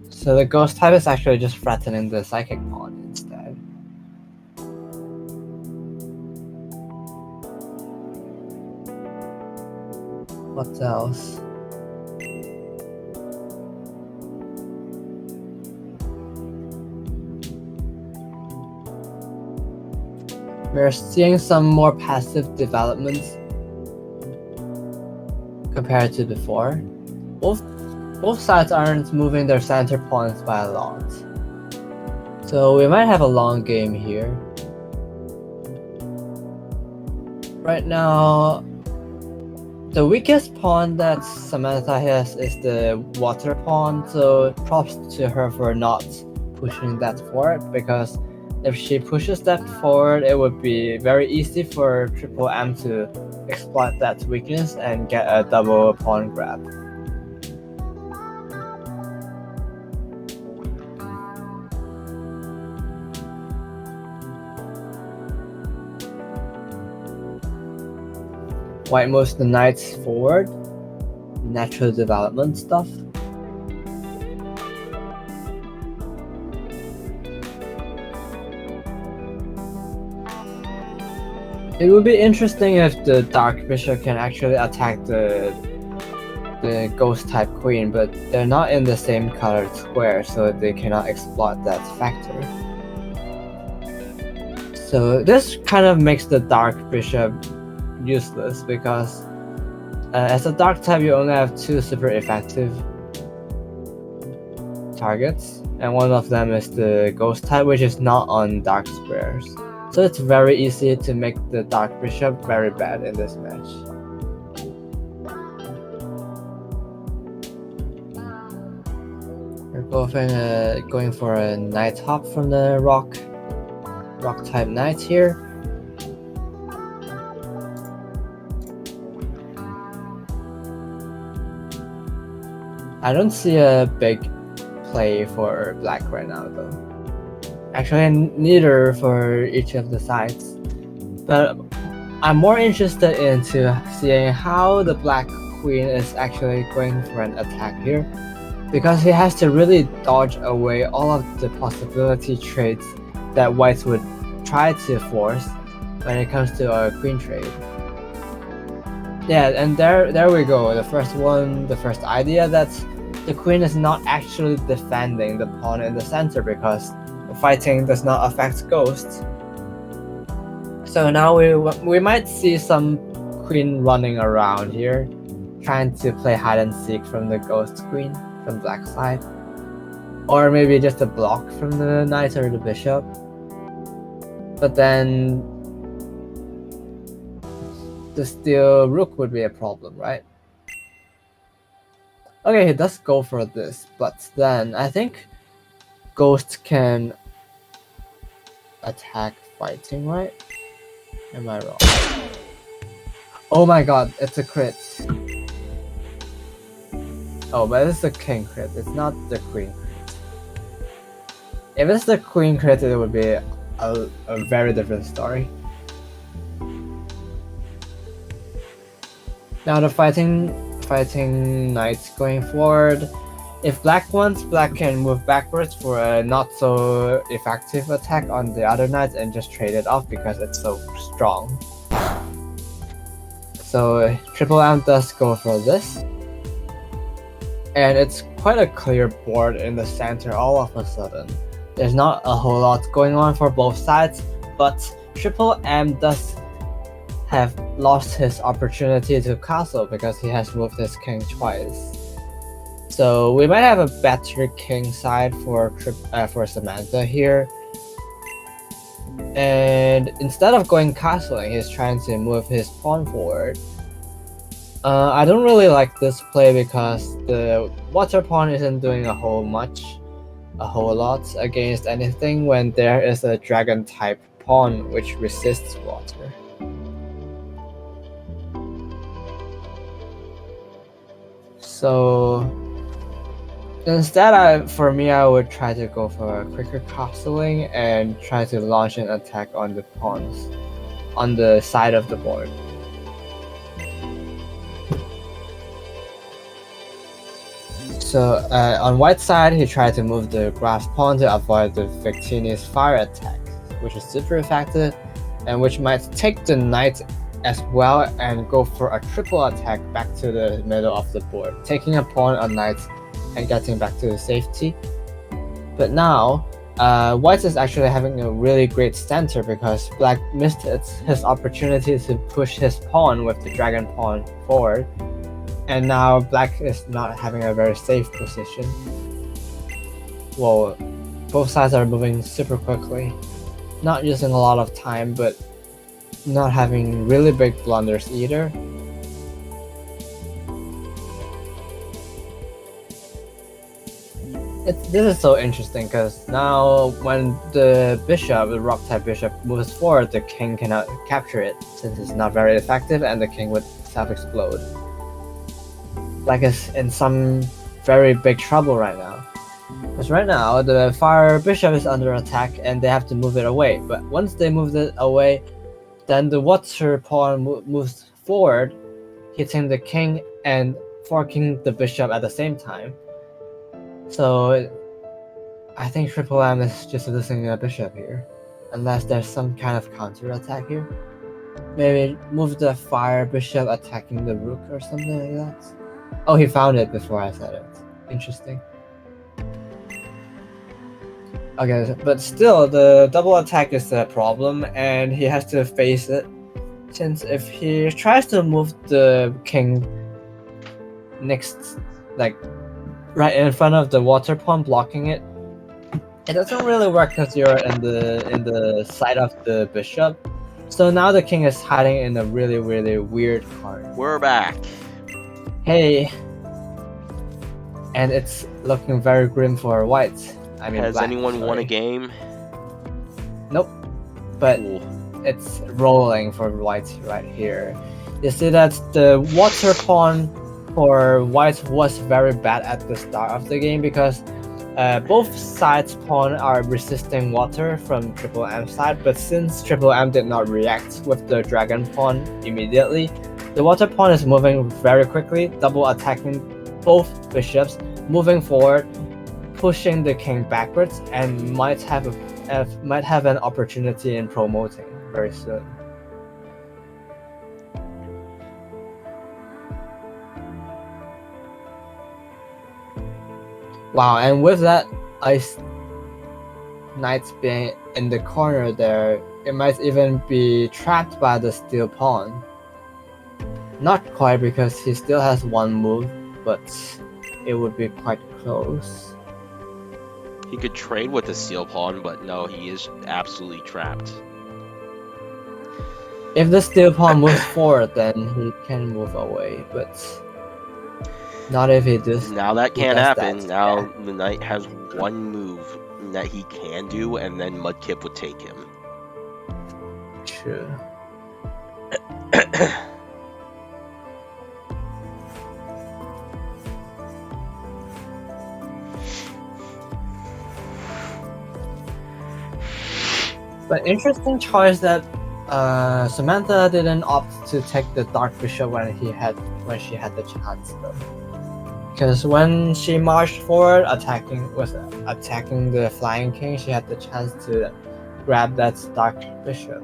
So the ghost type is actually just threatening the psychic pawn instead. What else? We're seeing some more passive developments compared to before. Both sides aren't moving their center pawns by a lot. So we might have a long game here. Right now, the weakest pawn that Samantha has is the water pawn, so props to her for not pushing that forward, because if she pushes that forward, it would be very easy for TripleM to exploit that weakness and get a double pawn grab. White moves the knights forward, natural development stuff. It would be interesting if the Dark Bishop can actually attack the Ghost type Queen, but they're not in the same colored square, so they cannot exploit that factor. So this kind of makes the Dark Bishop useless, because as a Dark type you only have two super effective targets, and one of them is the Ghost type, which is not on Dark squares. So it's very easy to make the dark bishop very bad in this match. We're both going for a knight hop from the rock type knight here. I don't see a big play for black right now though. Actually, neither for each of the sides. But I'm more interested into seeing how the black queen is actually going for an attack here, because he has to really dodge away all of the possibility trades that whites would try to force when it comes to a queen trade. Yeah, and there we go. The first one, the first idea that the queen is not actually defending the pawn in the center because fighting does not affect ghosts. So now we might see some queen running around here, trying to play hide and seek from the ghost queen from black side, or maybe just a block from the knight or the bishop. But then the steal rook would be a problem, right? Okay, he does go for this, but then I think ghost can attack fighting, right? Am I wrong? Oh my god, it's a crit. Oh, but it's the king crit, it's not the queen crit. If it's the queen crit, it would be a very different story. Now the fighting knights going forward. If black wants, black can move backwards for a not so effective attack on the other knights and just trade it off because it's so strong. So TripleM does go for this. And it's quite a clear board in the center all of a sudden. There's not a whole lot going on for both sides, but TripleM does have lost his opportunity to castle because he has moved his king twice. So we might have a better king side for Samantha here. And instead of going castling, he's trying to move his pawn forward. I don't really like this play because the water pawn isn't doing a whole lot against anything when there is a dragon type pawn which resists water. So instead, for me, I would try to go for a quicker castling and try to launch an attack on the pawns on the side of the board. So on white side, he tried to move the grass pawn to avoid the Victini's fire attack, which is super effective and which might take the knight as well and go for a triple attack back to the middle of the board, taking a pawn, a knight, and getting back to the safety. But now, white is actually having a really great center because black missed his opportunity to push his pawn with the dragon pawn forward. And now black is not having a very safe position. Well, both sides are moving super quickly, not using a lot of time, but not having really big blunders either. This is so interesting because now when the rock type bishop moves forward, the king cannot capture it since it's not very effective and the king would self-explode. Black is in some very big trouble right now. Because right now, the fire bishop is under attack and they have to move it away. But once they move it away, then the water pawn moves forward, hitting the king and forking the bishop at the same time. So I think TripleM is just losing a bishop here. Unless there's some kind of counter attack here. Maybe move the fire bishop attacking the rook or something like that. Oh, he found it before I said it. Interesting. Okay, but still, the double attack is a problem, and he has to face it. Since if he tries to move the king next, like right in front of the water pawn blocking it, It doesn't really work because you're in the side of the bishop. So now the king is hiding in a really weird corner. We're back. Hey, and it's looking very grim for white. I mean, Has black, anyone won a sorry. game? Nope. But Cool. it's rolling for white right here. You see that the water pawn for white was very bad at the start of the game because both sides pawn are resisting water from TripleM side, but since TripleM did not react with the dragon pawn immediately, the water pawn is moving very quickly, double attacking both bishops, moving forward, pushing the king backwards, and might have an opportunity in promoting very soon. Wow, and with that ice knight being in the corner there, it might even be trapped by the steel pawn. Not quite because he still has one move, but it would be quite close. He could trade with the steel pawn, but no, he is absolutely trapped. If the steel pawn moves forward, then he can move away, but not if he does. Now that can't does happen. that, Now yeah. the knight has one move that he can do, and then Mudkip would take him. True. But interesting choice that Samantha didn't opt to take the dark bishop when she had the chance though. Because when she marched forward attacking the flying king, she had the chance to grab that dark bishop.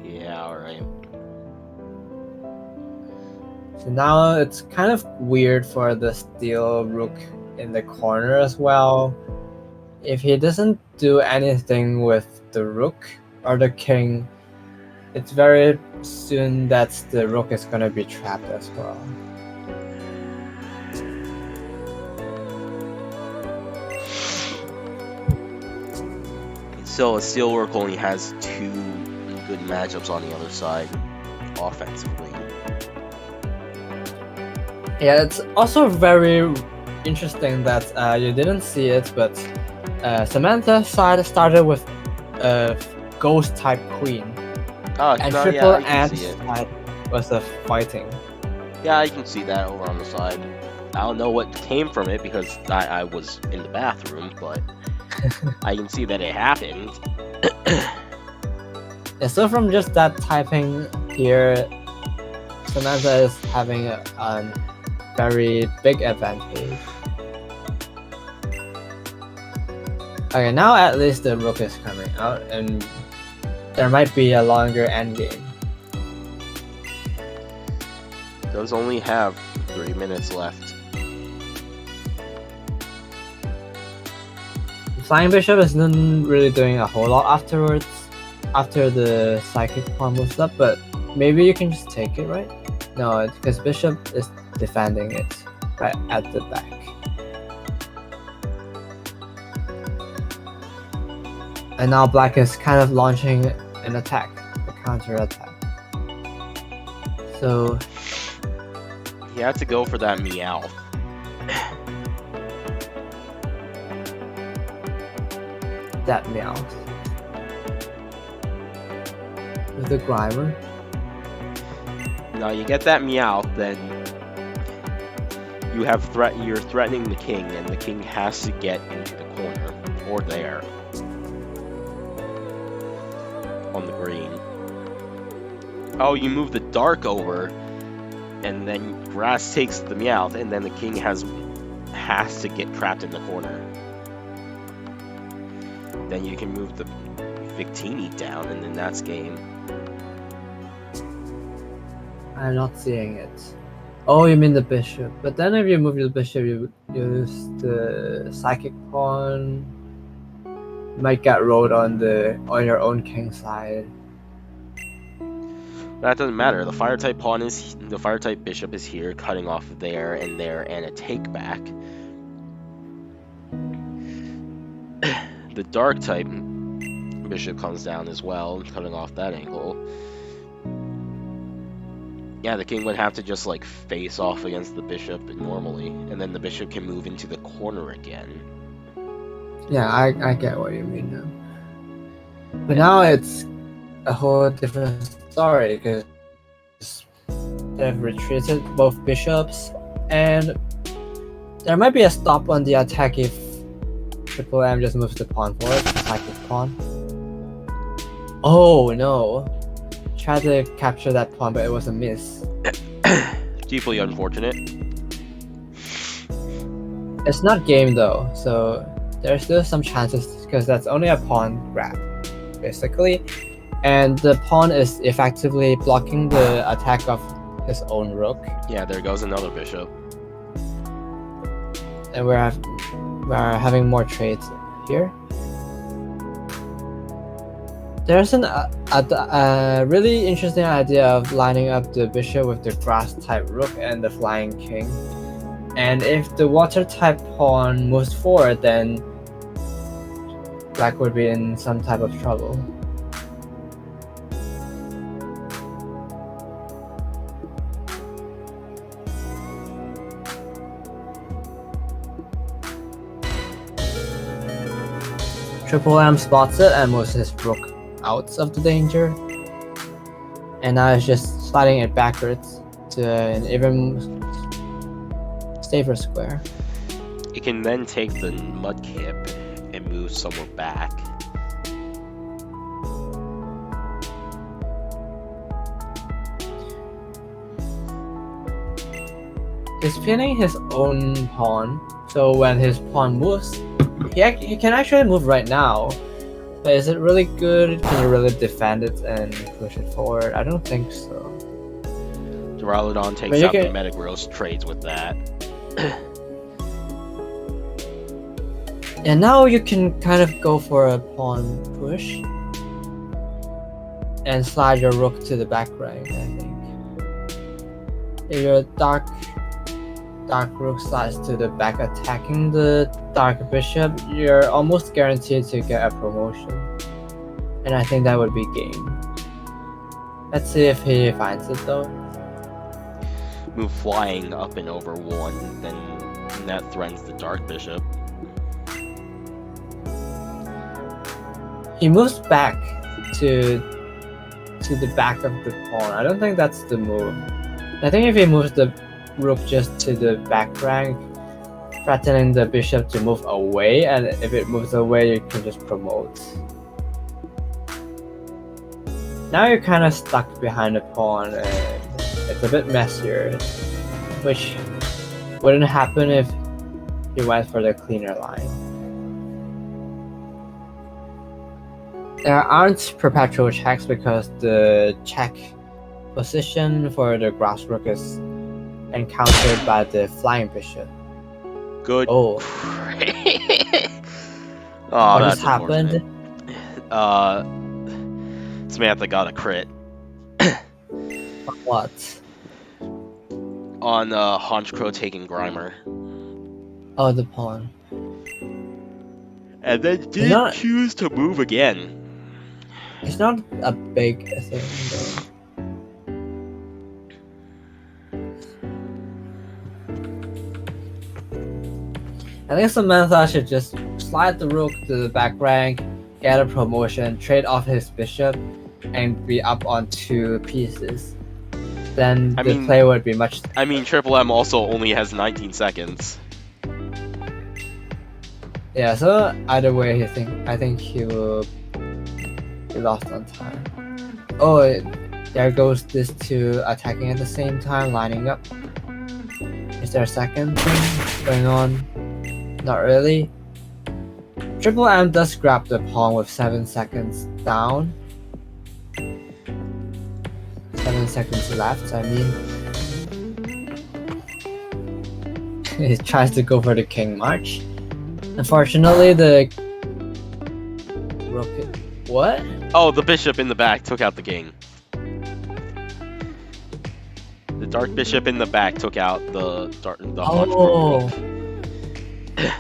Yeah, alright. So now it's kind of weird for the steel rook in the corner as well. If he doesn't do anything with the rook or the king, it's very soon that the rook is gonna be trapped as well. So, Steelwork only has 2 good matchups on the other side, offensively. Yeah, it's also very interesting that you didn't see it, but Samantha's side started with a ghost type queen, Oh, and no, Triple yeah, I can M's see it. side was a fighting. Yeah, I can see that over on the side. I don't know what came from it because I was in the bathroom, but I can see that it happened. Yeah, so from just that typing here, Samantha is having a very big advantage. Okay, now at least the rook is coming out, and there might be a longer endgame. Does only have 3 minutes left. Flying bishop isn't really doing a whole lot afterwards, after the psychic pawn moves up, but maybe you can just take it, right? No, because bishop is defending it right at the back. And now black is kind of launching an attack, a counter attack. So He had to go for that meow. that meows with the grimer. Now you get that meow, then you have you're threatening the king, and the king has to get into the corner or there on the green. Oh, you move the dark over, and then grass takes the meow, and then the king has to get trapped in the corner. Then you can move the Victini down, and then that's game. I'm not seeing it. Oh, you mean the bishop. But then if you move the bishop, you use the psychic pawn. You might get rolled on your own king side. That doesn't matter. The fire type pawn is the fire type bishop is here, cutting off there, and a take back. The dark type bishop comes down as well, cutting off that angle. Yeah, the king would have to just like face off against the bishop normally, and then the bishop can move into the corner again. Yeah, I get what you mean now. But now it's a whole different story because they've retreated both bishops, and there might be a stop on the attack if TripleM just moves the pawn forward, attack this pawn. Oh no! Tried to capture that pawn, but it was a miss. Deeply unfortunate. It's not game though, so there's still some chances because that's only a pawn grab, basically. And the pawn is effectively blocking the attack of his own rook. Yeah, there goes another bishop. And we're having more trades here. There's a really interesting idea of lining up the bishop with the grass type rook and the flying king. And if the water type pawn moves forward, then black would be in some type of trouble. TripleM spots it and moves his rook out of the danger. And now it's just sliding it backwards to an even safer square. It can then take the mudkip and move somewhere back. He's pinning his own pawn, so when his pawn moves, he can actually move right now. But is it really good? Can you really defend it and push it forward? I don't think so. Duraludon takes out the Metagross, trades with that. And now you can kind of go for a pawn push and slide your rook to the back rank, I think. If your dark rook slides to the back attacking the dark bishop, you're almost guaranteed to get a promotion. And I think that would be game. Let's see if he finds it though. Move flying up and over one, then that threatens the dark bishop. He moves back to the back of the pawn. I don't think that's the move. I think if he moves the rook just to the back rank, threatening the bishop to move away, and if it moves away, you can just promote. Now you're kind of stuck behind the pawn, and it's a bit messier, which wouldn't happen if he went for the cleaner line. There aren't perpetual checks because the check position for the grass rook is encountered by the flying bishop. Good. Oh. Oh, What that's just happened? Samantha got a crit What? on Honchkrow taking Grimer. Oh, the pawn. And then did choose to move again. It's not a big thing though. I think Samantha should just slide the rook to the back rank, get a promotion, trade off his bishop, and be up on 2 pieces. Then the play would be much. I mean, TripleM also only has 19 seconds. Yeah, so either way, I think he will be lost on time. Oh, there goes these 2 attacking at the same time, lining up. Is there a second thing going on? Not really. TripleM does grab the pawn with 7 seconds down. 7 seconds left, I mean. He tries to go for the king march. Unfortunately, the rook. What? Oh, the bishop in the back took out the king. The dark bishop in the back took out the hunch Oh, rook.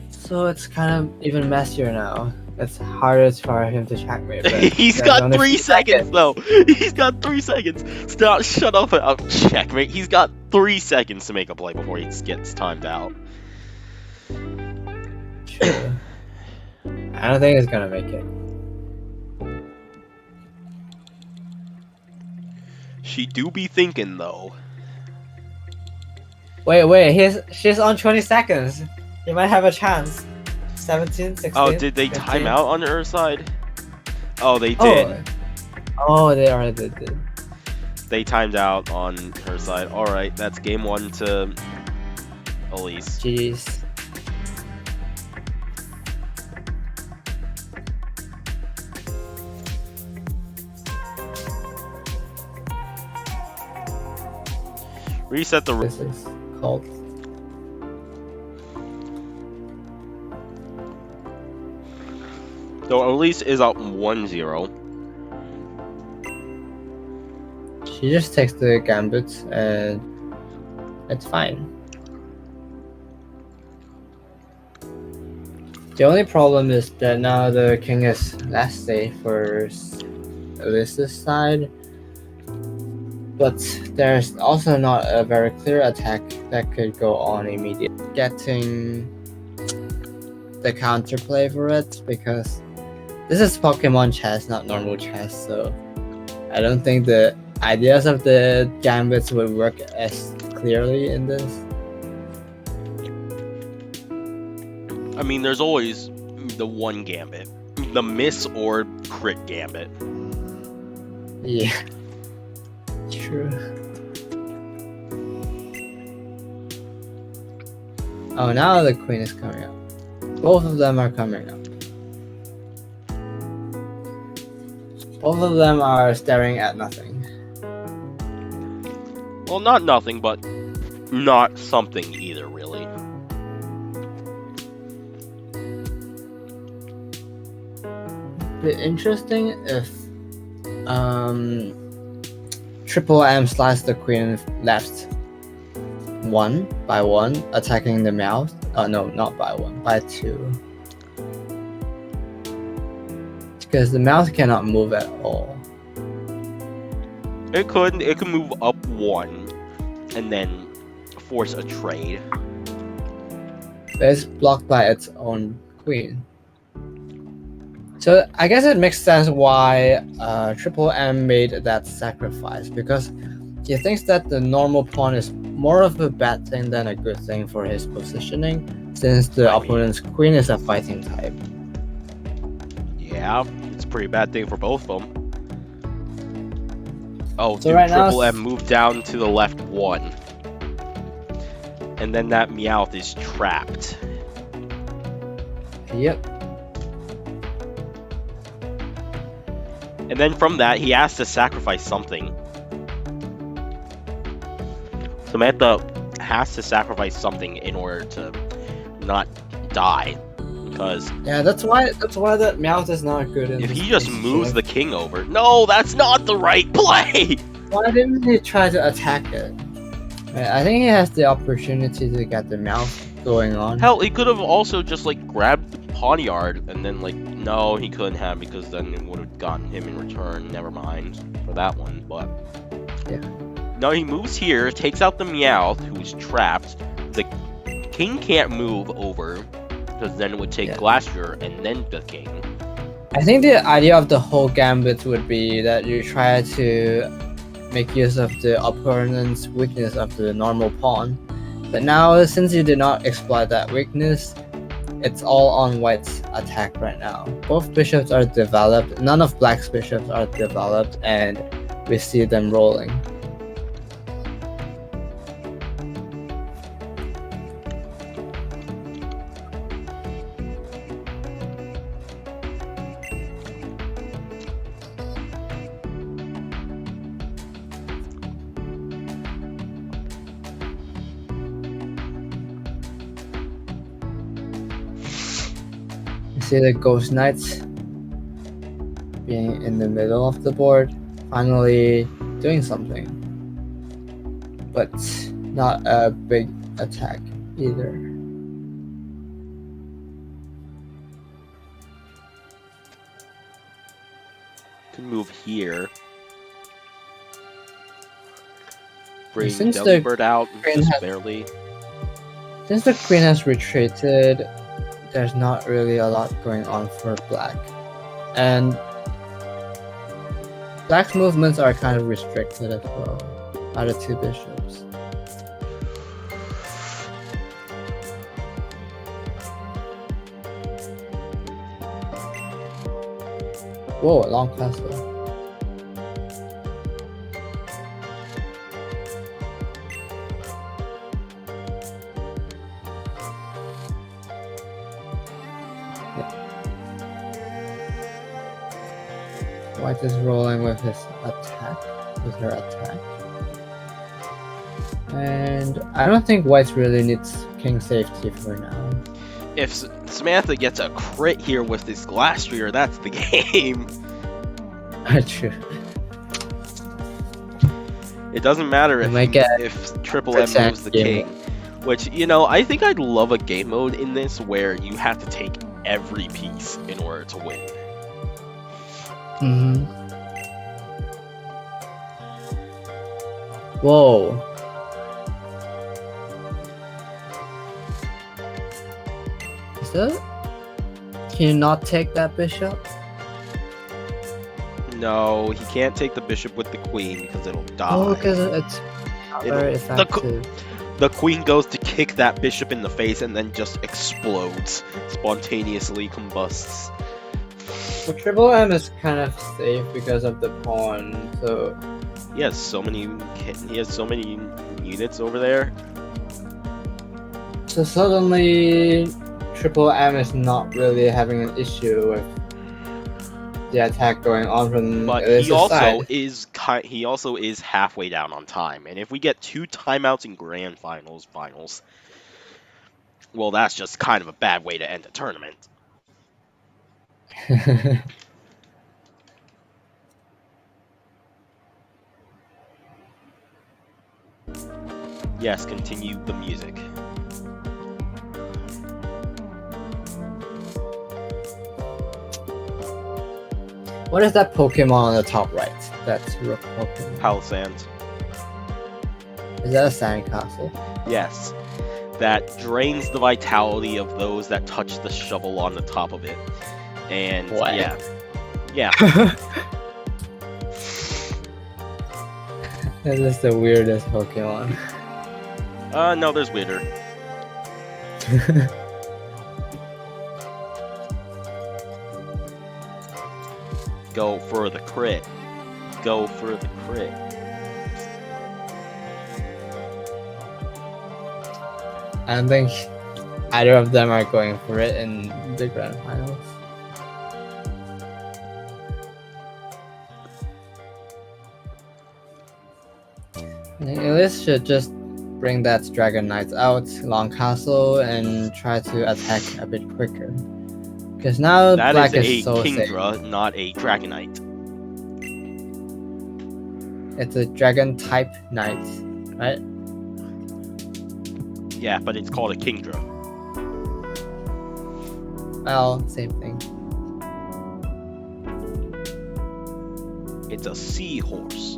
so it's kind of even messier now. It's harder for him to checkmate. But He's there's got only 3 few seconds though. He's got 3 seconds. Stop! Shut up! Checkmate. He's got 3 seconds to make a play before he gets timed out. True. I don't think he's gonna make it. She do be thinking though. Wait, she's on 20 seconds. He might have a chance. 17, 16. Oh, did they 15. time out on her side? Oh, they did. Oh, they already did. They timed out on her side. Alright, that's game 1 to Elise. Jeez. Reset the... This is called. So Elise is up 1-0. She just takes the gambit and it's fine. The only problem is that now the king is less safe for Elise's side. But there's also not a very clear attack that could go on immediately. Getting the counterplay for it, because this is Pokemon chess, not normal chess, so I don't think the ideas of the gambits would work as clearly in this. I mean, there's always the one gambit. The miss or crit gambit. Yeah. True. Oh, now the queen is coming up. Both of them are coming up. Both of them are staring at nothing. Well, not nothing, but not something either, really. Be interesting if TripleM slices the queen left 1 by 1, attacking the mouth. Oh no, not by 1, by 2. Because the mouse cannot move at all. It could move up 1 and then force a trade. But it's blocked by its own queen. So I guess it makes sense why TripleM made that sacrifice, because he thinks that the normal pawn is more of a bad thing than a good thing for his positioning, since the opponent's queen is a fighting type. Yeah, it's a pretty bad thing for both of them. Oh, So dude, right now TripleM moved down to the left 1. And then that Meowth is trapped. Yep. And then from that, he has to sacrifice something. Samantha has to sacrifice something in order to not die. Because Yeah, that's why the mouth is not good in if this he just position. moves the king over... No, that's not the right play! Why didn't he try to attack it? I think he has the opportunity to get the mouth going on. Hell, he could have also just, like, grabbed the poniard and then, like... No, he couldn't have, because then it would have gotten him in return. Never mind for that one, but... Yeah. No, he moves here, takes out the Meowth, who's trapped. The king can't move over, because then it would take Glacier and then the king. I think the idea of the whole gambit would be that you try to make use of the opponent's weakness of the normal pawn. But now, since you did not exploit that weakness, it's all on white's attack right now. Both bishops are developed, none of black's bishops are developed, and we see them rolling. See the ghost knights being in the middle of the board, finally doing something. but not a big attack either. Can move here. Bring Since the Delibird out queen just has- barely. Since the queen has retreated, there's not really a lot going on for black. And black's movements are kind of restricted as well by the two bishops. Whoa, long castle. White is rolling with his attack, with her attack. And I don't think White really needs king safety for now. If Samantha gets a crit here with this glass sphere, that's the game. True. It doesn't matter You if might get Triple M percent moves the game king. Which, you know, I think I'd love a game mode in this where you have to take every piece in order to win. Mm-hmm. Whoa. Is that? Can you not take that bishop? No, he can't take the bishop with the queen because it'll die. Oh, because it's not It'll- very the effective. The queen goes to kick that bishop in the face and then just explodes, spontaneously combusts. Well, Triple M is kind of safe because of the pawn, so He has so many units over there. suddenly Triple M is not really having an issue with the attack going on from But Elise's he also side. is halfway down on time, and if we get 2 timeouts in grand finals, well, that's just kind of a bad way to end a tournament. Yes, continue the music. What is that Pokemon on the top right? That's Rook Pokemon. Palisand. Is that a sandcastle? Yes. That drains the vitality of those that touch the shovel on the top of it. And What? yeah. Yeah. That is the weirdest Pokemon. No, there's weirder. Go for the crit. Go for the crit. I don't think either of them are going for it in the grand finals. I think Elise should just bring that Dragon Knight out, Long Castle, and try to attack a bit quicker. Because now That Black is is a so safe. Kingdra, not a Dragonite. It's a Dragon type Knight, right? Yeah, but it's called a Kingdra. Well, same thing. It's a seahorse.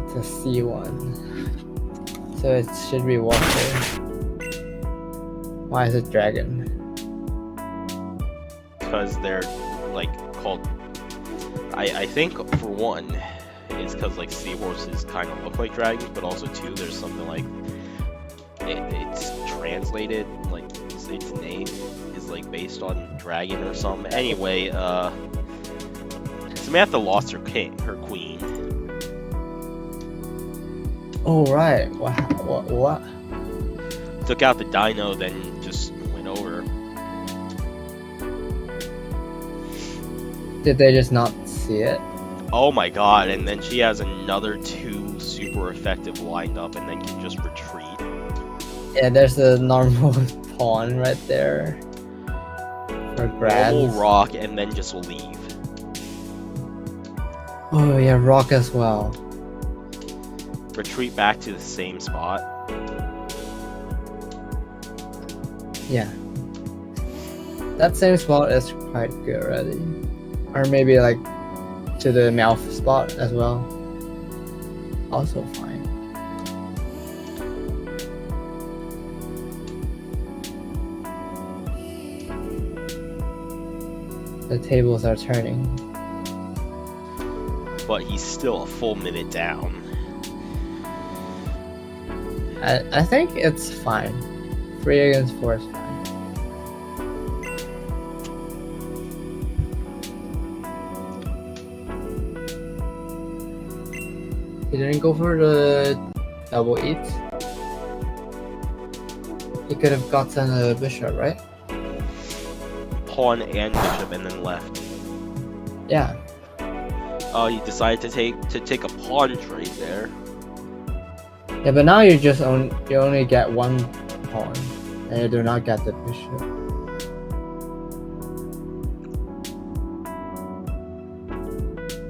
It's a C1. So it should be water. Why is it dragon? Because they're like called. I think for one, it's because like seahorses kind of look like dragons, but also two, there's something like it's translated like its name is like based on dragon or something. Anyway, Samantha lost her queen. Oh right. What? Took out the dino, then just went over. Did they just not see it? Oh my god, and then she has another 2 super effective lined up and then can just retreat. Yeah, there's a normal pawn right there. For grabs. Normal rock and then just leave. Oh yeah, rock as well. retreat back to the same spot. Yeah. That same spot is quite good already. Or maybe like to the mouth spot as well. Also fine. The tables are turning. But he's still a full minute down. I think it's fine. 3 against 4 is fine. He didn't go for the double eat. He could have gotten a bishop, right? Pawn and bishop and then left. Yeah. Oh, he decided to take a pawn trade there. Yeah, but now you only get one pawn, and you do not get the bishop.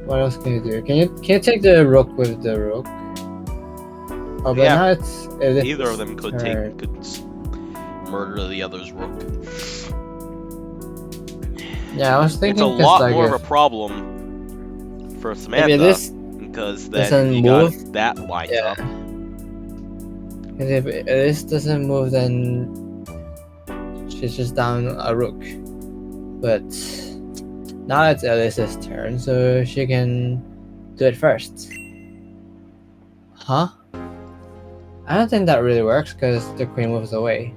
What else can you do? Can you take the rook with the rook? Oh, but Yeah. now it's Either of them could murder the other's rook. Yeah, I was It's thinking a lot like more of if a problem for Samantha maybe this because doesn't then you got move. that lined Yeah. up. Because if this doesn't move, then she's just down a rook. But now it's Elise's turn, so she can do it first. Huh? I don't think that really works because the queen moves away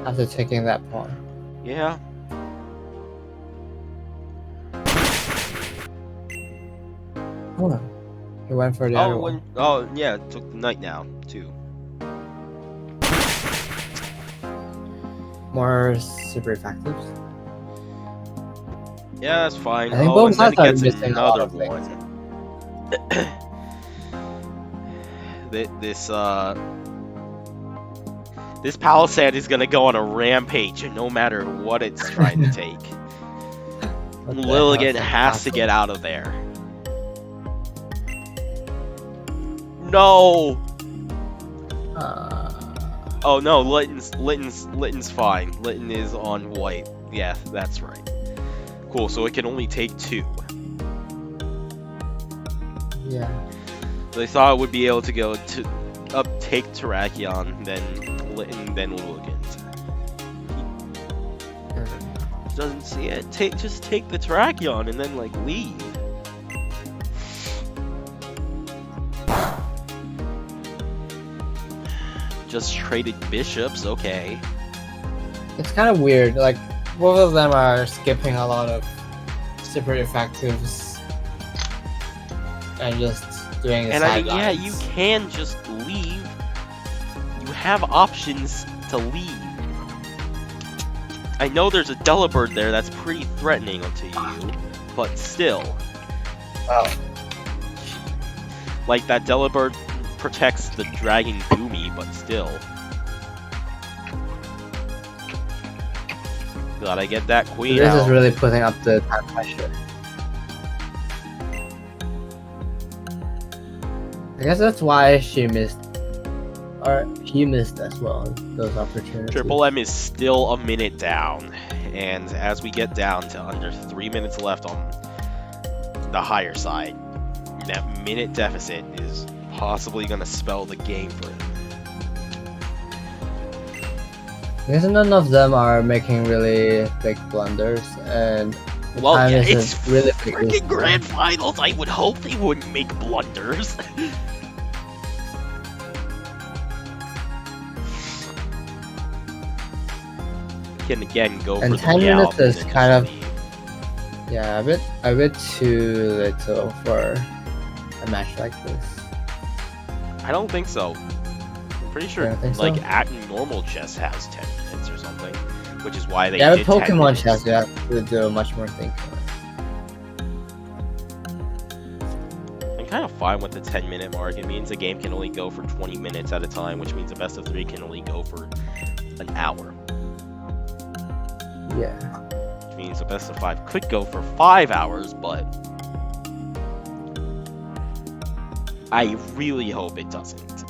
after taking that pawn. Yeah. Oh, he went for the other one. Oh yeah, it took the knight now too. More super effective. Yeah, that's fine. I think Oh, both and then it sides are gets missing a lot another of things. one. This palisade is gonna go on a rampage, no matter what it's trying to take. What the Lilligan hell is has to that? get out of there. No. Oh no, Litton's fine. Litton is on white. Yeah, that's right. Cool. So it can only take 2. Yeah. They thought it would be able to go to take Terrakion, then Litton, then Lilligant. He doesn't see it. Just take the Terrakion and then like leave. Just traded bishops, okay. It's kind of weird. Like both of them are skipping a lot of super effectives and just doing the And I mean, yeah, sidelines. you can just leave. You have options to leave. I know there's a Delibird there that's pretty threatening to you, but still. Wow. Like, that Delibird protects the Dragon Goomy, but still. Gotta get that queen This out. is really putting up the time pressure. I guess that's why she missed, or he missed as well, those opportunities. TripleM is still a minute down, and as we get down to under 3 minutes left on the higher side, that minute deficit is possibly going to spell the game for him. I guess none of them are making really big blunders, and the Well, time yeah, is it's really big. freaking grand finals. I would hope they wouldn't make blunders. Can again go And for 10 the minutes Yao is and kind of- just leave. Yeah, a bit too little for a match like this. I don't think so. I'm pretty sure You don't think so? like at normal chess has 10 minutes or something, which is why they Yeah, did with 10 Pokemon minutes. chess, you have to do much more thinking. I'm kind of fine with the 10-minute mark. It means the game can only go for 20 minutes at a time, which means the best of 3 can only go for an hour. Yeah. Which means the best of 5 could go for 5 hours, but I really hope it doesn't.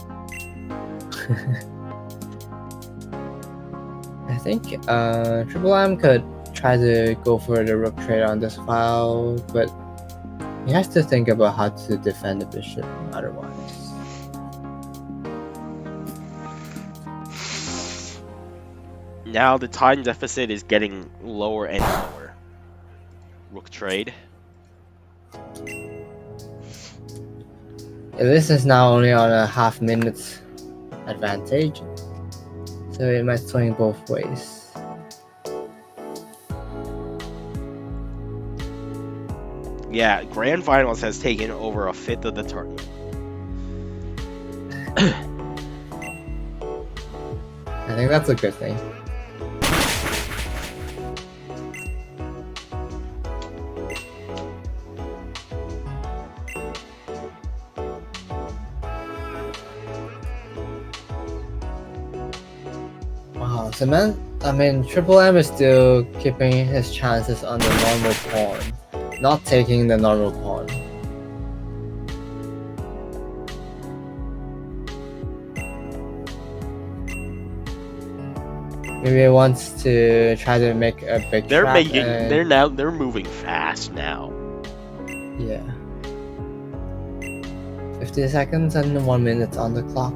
I think TripleM could try to go for the rook trade on this file, but he has to think about how to defend the bishop otherwise. Now the time deficit is getting lower and lower. Rook trade. Elise is now only on a half-minute advantage, so it might swing both ways. Yeah, Grand Finals has taken over a fifth of the tournament. I think that's a good thing. Wow, TripleM is still keeping his chances on the normal pawn, not taking the normal pawn. Maybe he wants to try to make a big They're trap making. and- They're moving fast now. Yeah. 50 seconds and 1 minute on the clock.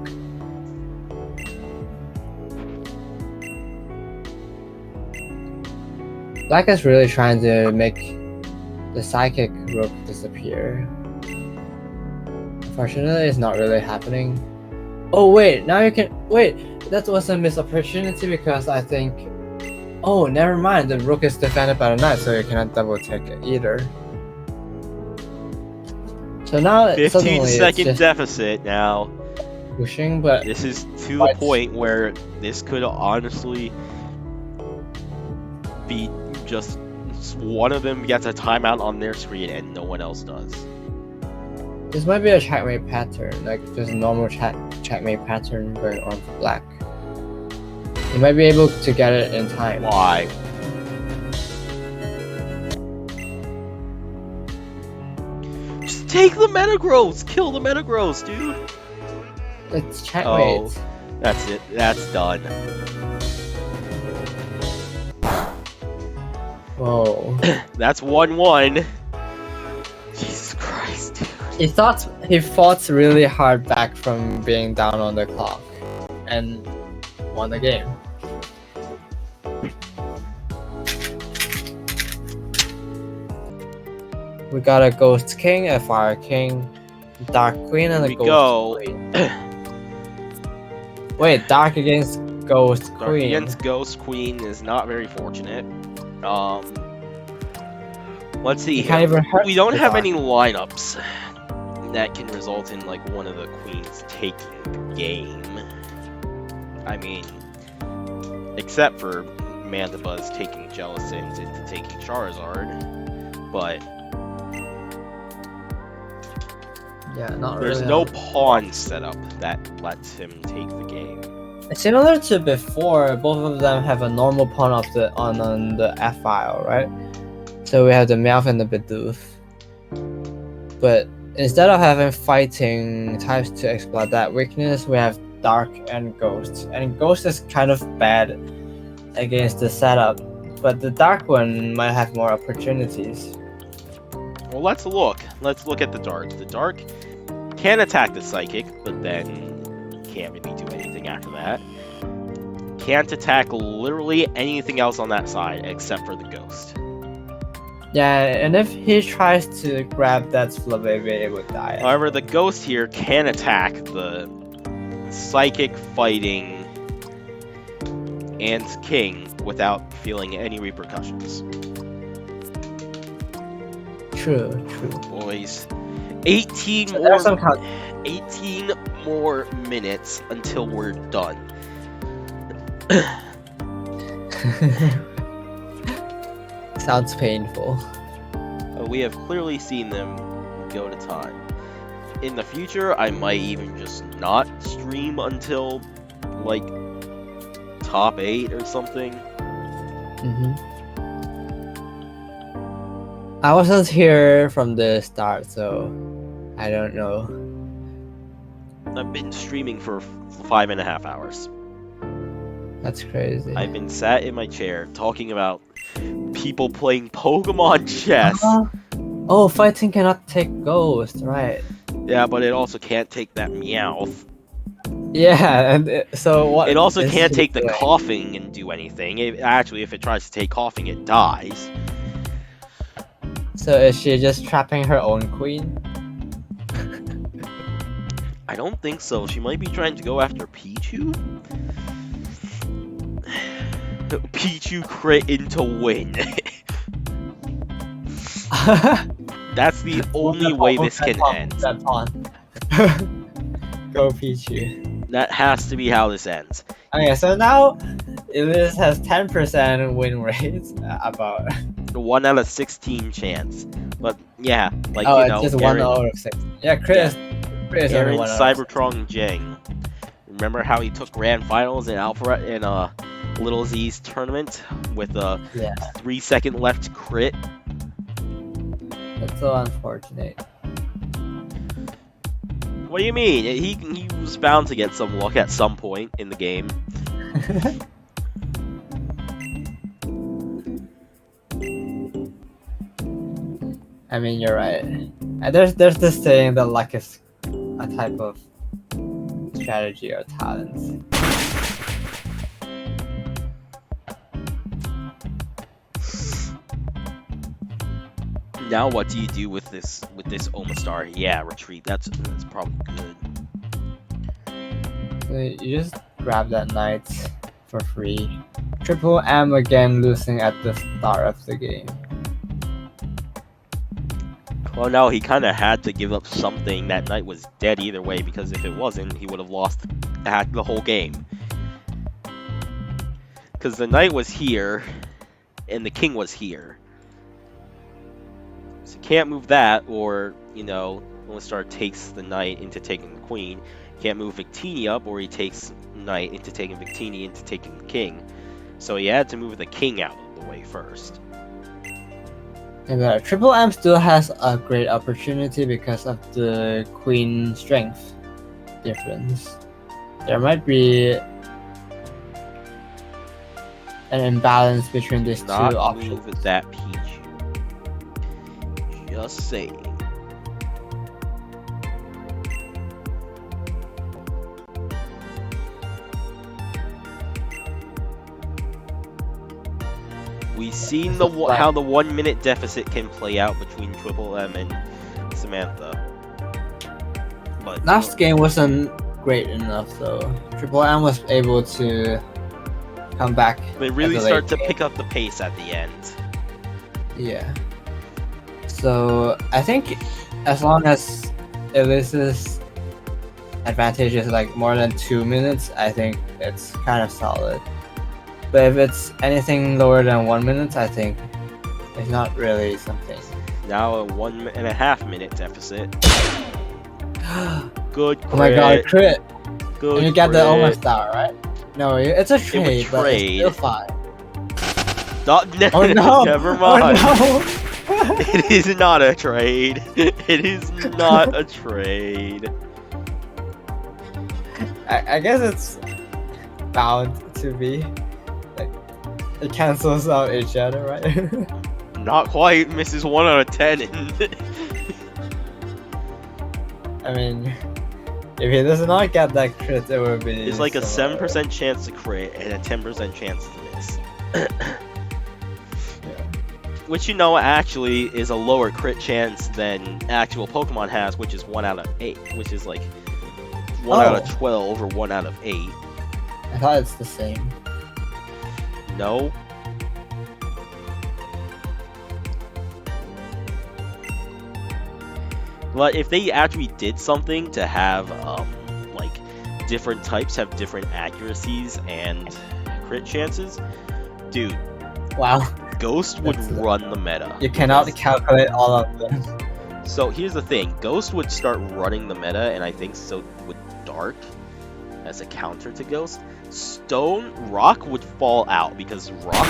Black is really trying to make the psychic rook disappear. Unfortunately, it's not really happening. Oh wait, now you can wait. That was a missed opportunity because I think. Oh, never mind. The rook is defended by the knight, so you cannot double take it either. So now 15 suddenly it's second just deficit now. pushing, but This is to the But- point where this could honestly be just one of them gets a timeout on their screen and no one else does. this might be a checkmate pattern, like just a normal checkmate pattern going on for black. You might be able to get it in time. Why? Just take the metagross! Kill the metagross, dude! It's checkmate. Oh. That's it. That's done. Whoa. That's 1-1. Jesus Christ, dude. He fought really hard back from being down on the clock and won the game. We got a ghost king, a fire king, dark queen, and a Here we ghost go. queen. Wait, dark against ghost Dark queen. against Ghost Queen is not very fortunate. Let's see You here. can't even hurt We don't the have dark. any lineups that can result in like one of the queens taking the game. I mean, except for Mandibuzz taking Jellicent into taking Charizard, but Yeah, not there's really. no pawn setup that lets him take the game. Similar to before, both of them have a normal pawn on the F file, right? So we have the Meowth and the Bidoof. But instead of having fighting types to exploit that weakness, we have Dark and Ghost. And Ghost is kind of bad against the setup, but the Dark one might have more opportunities. Well, let's look. Let's look at the Dark. The Dark can attack the Psychic, but then can't really do anything after that. Can't attack literally anything else on that side except for the Ghost. Yeah, and if he tries to grab that Flabébé, it would die. However, the Ghost here can attack the Psychic fighting and King without feeling any repercussions. True. Boys, 18 So more there's some kind 18 more minutes until we're done. Sounds painful. We have clearly seen them go to time. In the future, I might even just not stream until like top 8 or something. I wasn't here from the start, so I don't know. I've been streaming for 5.5 hours. That's crazy. I've been sat in my chair talking about people playing Pokemon chess. Oh, fighting cannot take ghost, right? Yeah, but it also can't take that Meowth. Yeah, and so what? It also is can't she take the doing? coughing and do anything. Actually, if it tries to take coughing, it dies. So is she just trapping her own queen? I don't think so. She might be trying to go after Pichu. Pichu crit into win. That's the only way this can end. That pawn. Go Pichu. That has to be how this ends. Okay, so now Elise has 10% win rate. About. 1 out of 16 chance. But yeah, like Oh, you it's know, just 1 Aaron, out of 6. Yeah, Chris. Chris only Aaron 1 out of 6. Cybertron Jing. Remember how he took grand finals in Alpha in Little Z's tournament with a Yeah, 3-second left crit? that's so unfortunate. What do you mean? He was bound to get some luck at some point in the game. I mean, you're right. There's this saying that luck is a type of strategy or talent. Now what do you do with this Omastar? Yeah, retreat. That's probably good. So you just grab that knight for free. TripleM again losing at the start of the game. Well, no, he kind of had to give up something. That knight was dead either way, because if it wasn't, he would have lost the whole game. Because the knight was here, and the king was here. So can't move that, or, you know, Omastar takes the knight into taking the queen. Can't move Victini up, or he takes knight into taking Victini into taking the king. So he had to move the king out of the way first. And TripleM still has a great opportunity because of the queen strength difference. There might be an imbalance between these two Not options. move that Pichu. Just saying. We've seen how the 1 minute deficit can play out between TripleM and Samantha. But Last game wasn't great enough though. TripleM was able to come back. they at really the late start to game. pick up the pace at the end. Yeah. So I think as long as Elise's advantage is like more than 2 minutes, I think it's kind of solid. But if it's anything lower than 1 minute, I think it's not really something. Now a 1.5 minute deficit. Good crit. Oh my god, crit! Good And you get the crit. Omastar, right? No, it's a trade, but it's still fine. Oh no! Never mind. Oh It is not a trade. It is not a trade. I guess it's bound to be. Like, it cancels out each other, right? Not quite. Misses 1 out of 10. I mean, if he does not get that crit, it would be. It's like a so 7% chance to crit and a 10% chance to miss. Which, you know, actually is a lower crit chance than actual Pokemon has, which is 1 out of 8. Which is like 1 out of 12 or 1 out of 8. I thought it's the same. No. But if they actually did something to have, like, different types have different accuracies and crit chances, dude, Wow. Ghost would That's- run the meta. You cannot Because- calculate all of them. So here's the thing, Ghost would start running the meta, and I think so would Dark as a counter to Ghost. Rock would fall out because Rock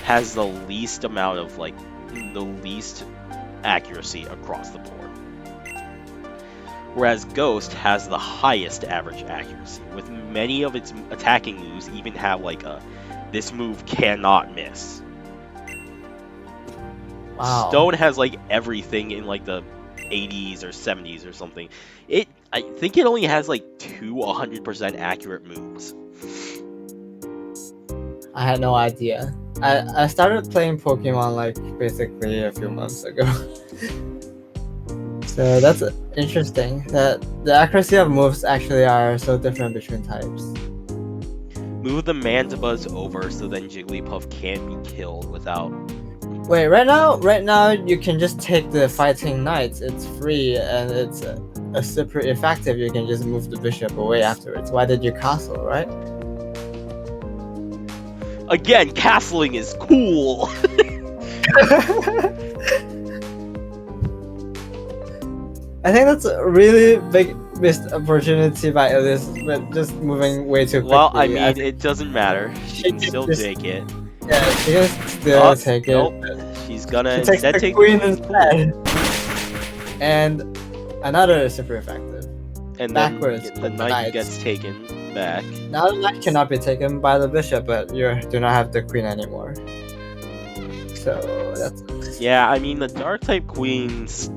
has the least amount of, like, the least accuracy across the board. whereas Ghost has the highest average accuracy, with many of its attacking moves even have like a this move cannot miss. Wow. Stone has like everything in like the 80s or 70s or something. I think it only has like 2 100% accurate moves. I had no idea. I started playing Pokemon like basically a few months ago. So that's interesting that the accuracy of moves actually are so different between types. Move the Mandibuzz over so then Jigglypuff can't be killed without. Wait, right now you can just take the Fighting Knights. It's free and it's a super effective. You can just move the bishop away afterwards. Why did you castle, right? Again, castling is cool! I think that's a really big missed opportunity by Elise, but just moving way too quickly. Well, I mean, it doesn't matter. She can She still just- take it. Yeah, she can still take it. Nope. She's gonna She takes instead the take queen the instead. And another super effective. and then Backwards, the the knight knights. gets taken back. Now the knight cannot be taken by the bishop, but you do not have the queen anymore. So that's Yeah, I mean, the dark type queens,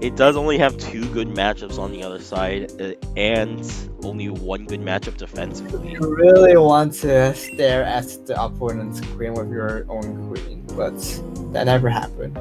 it does only have 2 good matchups on the other side, and only 1 good matchup defensively. you really want to stare at the opponent's queen with your own queen, but that never happened.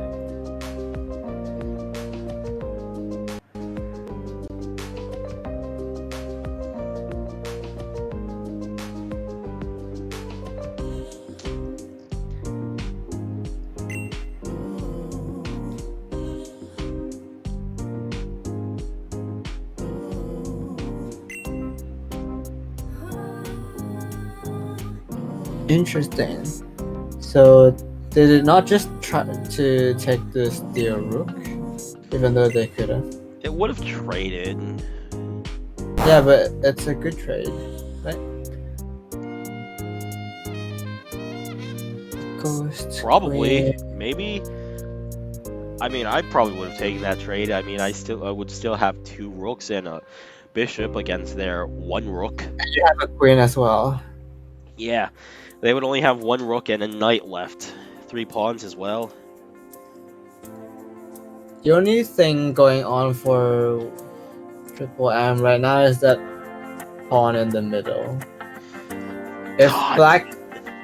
Interesting. So they did not just try to take the steel rook, even though they could have. It would have traded. Yeah, but it's a good trade, right? Ghost. Probably. Queen. Maybe. I mean, I probably would have taken that trade. I mean, I would still have 2 rooks and a bishop against their 1 rook. And you have a queen as well. Yeah, they would only have 1 rook and a knight left. 3 pawns as well. The only thing going on for TripleM right now is that pawn in the middle. If God, black,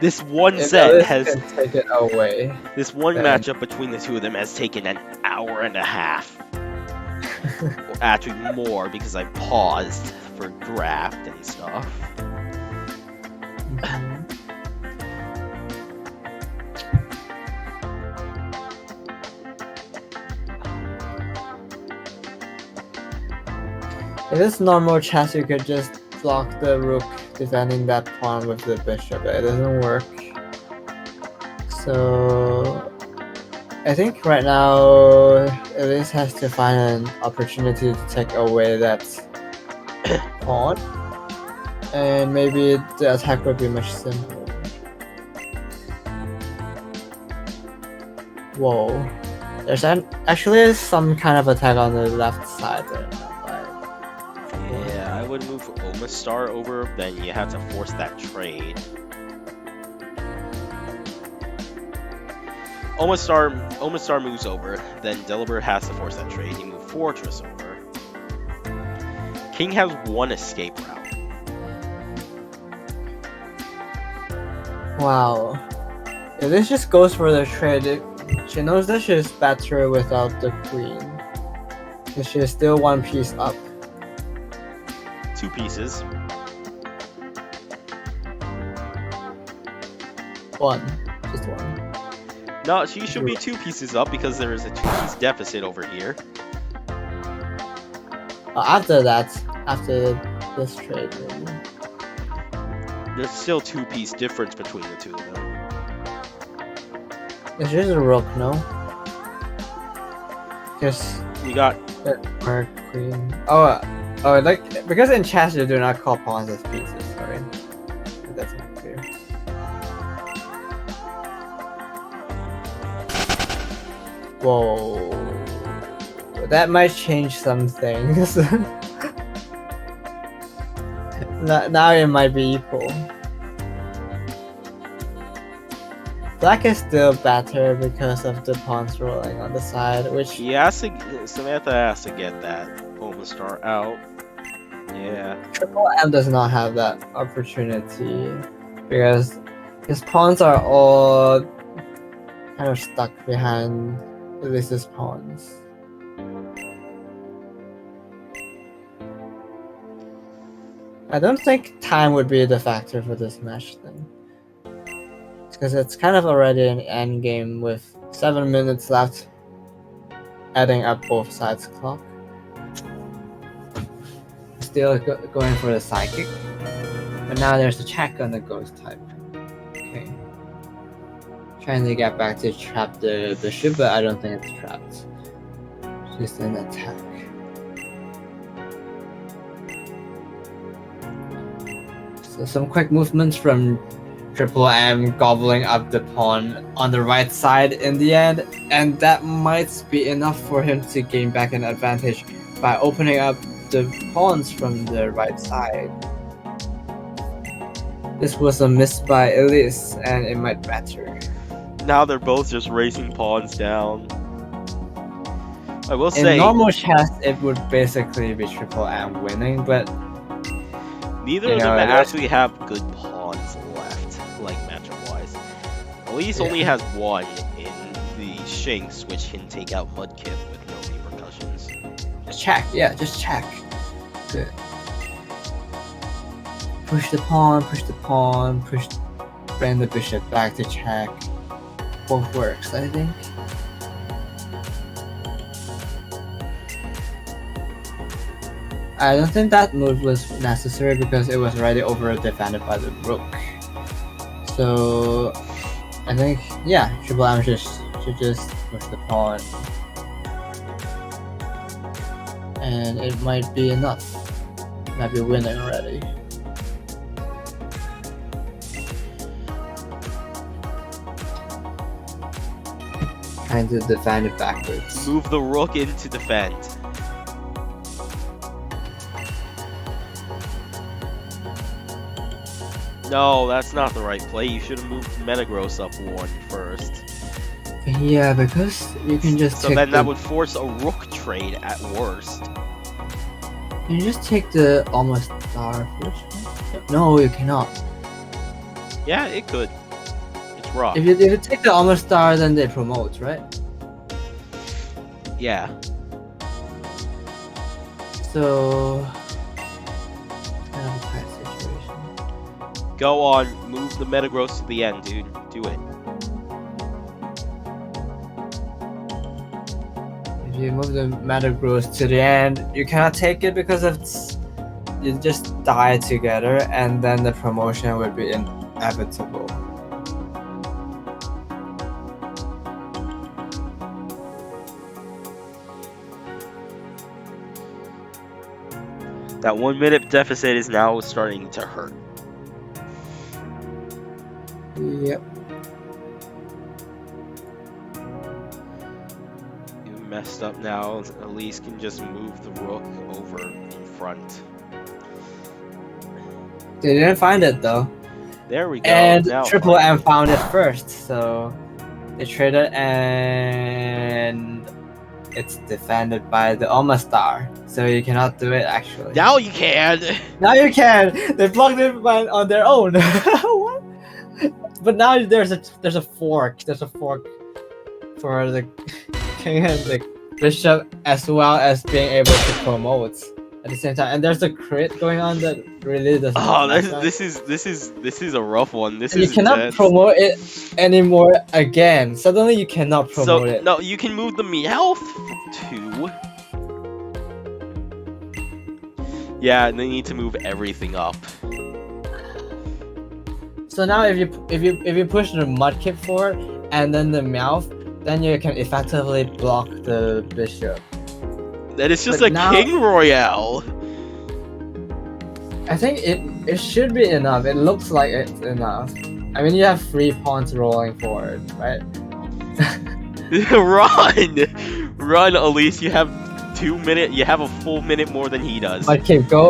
This one if set Elise has can take it away. this one then- matchup between the 2 of them has taken an hour and a half. Or actually more because I paused for draft and stuff. If it's normal chess, you could just block the rook defending that pawn with the bishop. It doesn't work. So I think right now Elise has to find an opportunity to take away that pawn, and maybe the attack would be much simpler. Whoa, there's actually some kind of attack on the left side right now. Yeah, I would move Omastar over, then you have to force that trade. Omastar moves over, then Delibird has to force that trade. You move Fortress over. King has 1 escape route. Wow. If this just goes for the trade, she knows that she's better without the queen. Because she's still 1 piece up. 2 pieces. 1. Just 1. No, she should be 2 pieces up because there is a 2-piece deficit over here. After that, after this trade, maybe. There's still 2-piece difference between the 2 of them. It's just a rook, no? Just We got or queen. Oh, like because in chess you do not call pawns as pieces. Sorry, that's not clear. Whoa, that might change some things. Now it might be equal. Black is still better because of the pawns rolling on the side, which Samantha has to get that Almost Star out. Yeah. TripleM does not have that opportunity because his pawns are all kind of stuck behind Elise's pawns. I don't think time would be the factor for this match then. Because it's kind of already an end game with 7 minutes left, adding up both sides' clock. Still going for the psychic, but now there's a check on the ghost type. Okay. Trying to get back to trap the bishop, but I don't think it's trapped. Just an attack. So some quick movements from TripleM gobbling up the pawn on the right side in the end, and that might be enough for him to gain back an advantage by opening up the pawns from the right side. This was a miss by Elise, and it might matter. Now they're both just racing pawns down. I will In say, normal chess, it would basically be TripleM winning, but neither of them actually have good pawns left, like matchup-wise. Elise only has one in the Shinx, which can take out Mudkip with no repercussions. just check. Yeah, just check. Good. Push the pawn, bring the bishop back to check. Both works, I think. I don't think that move was necessary because it was already over defended by the rook. So I think TripleM should just push the pawn. And it might be enough. Might be winning already. Trying to defend it backwards. Move the rook in to defend. No, that's not the right play. You should have moved Metagross up one first. Yeah, because you can just So then that would force a rook trade at worst. Can you just take the almost star first? No, you cannot. Yeah, it could. It's rough. If you take the almost star, then they promote, right? Yeah. So it's kind of a tight situation. Go on, move the Metagross to the end, dude. Do it. If you move the Metagross to the end, you cannot take it because you just die together, and then the promotion would be inevitable. That 1 minute deficit is now starting to hurt. Yep. You messed up now. Elise can just move the rook over in front. They didn't find it though. There we go. And Now TripleM found it first, so they traded, and it's defended by the Almost Star, so you cannot do it actually. now you can. Now you can. They blocked it on their own. What? But now there's a fork. There's a fork for the king and the bishop, as well as being able to promote at the same time. And there's a crit going on that really doesn't. Oh, make this sense. is a rough one. This And is you cannot intense. promote it anymore again. Suddenly you cannot promote it. No, you can move the Meowth too. Yeah, they need to move everything up. So now if you push the Mudkip forward and then the Meowth, then you can effectively block the bishop. That is just But a now- King Royale. I think it should be enough. It looks like it's enough. I mean, you have 3 pawns rolling forward, right? Run, Elise. You have 2 minute. You have a full minute more than he does. Mudkip go,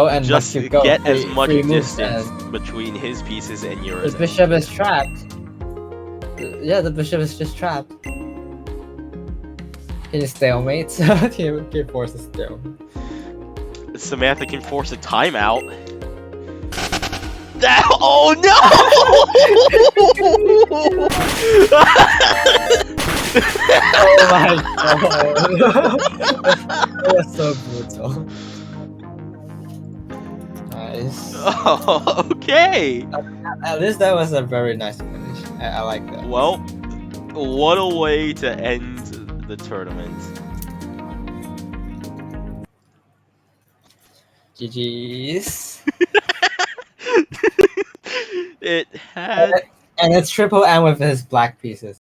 and Just Mudkip go. get as Free- much free moves, distance and between his pieces and yours. the bishop is trapped. Yeah, the bishop is just trapped. Can you stalemate? Can force a stalemate. Samantha can force a timeout. That, oh no! Oh my god. That was so brutal. Nice. Oh, okay. At least that was a very nice finish. I like that. Well, what a way to end the tournament. GG's. It had And it's triple M with his black pieces.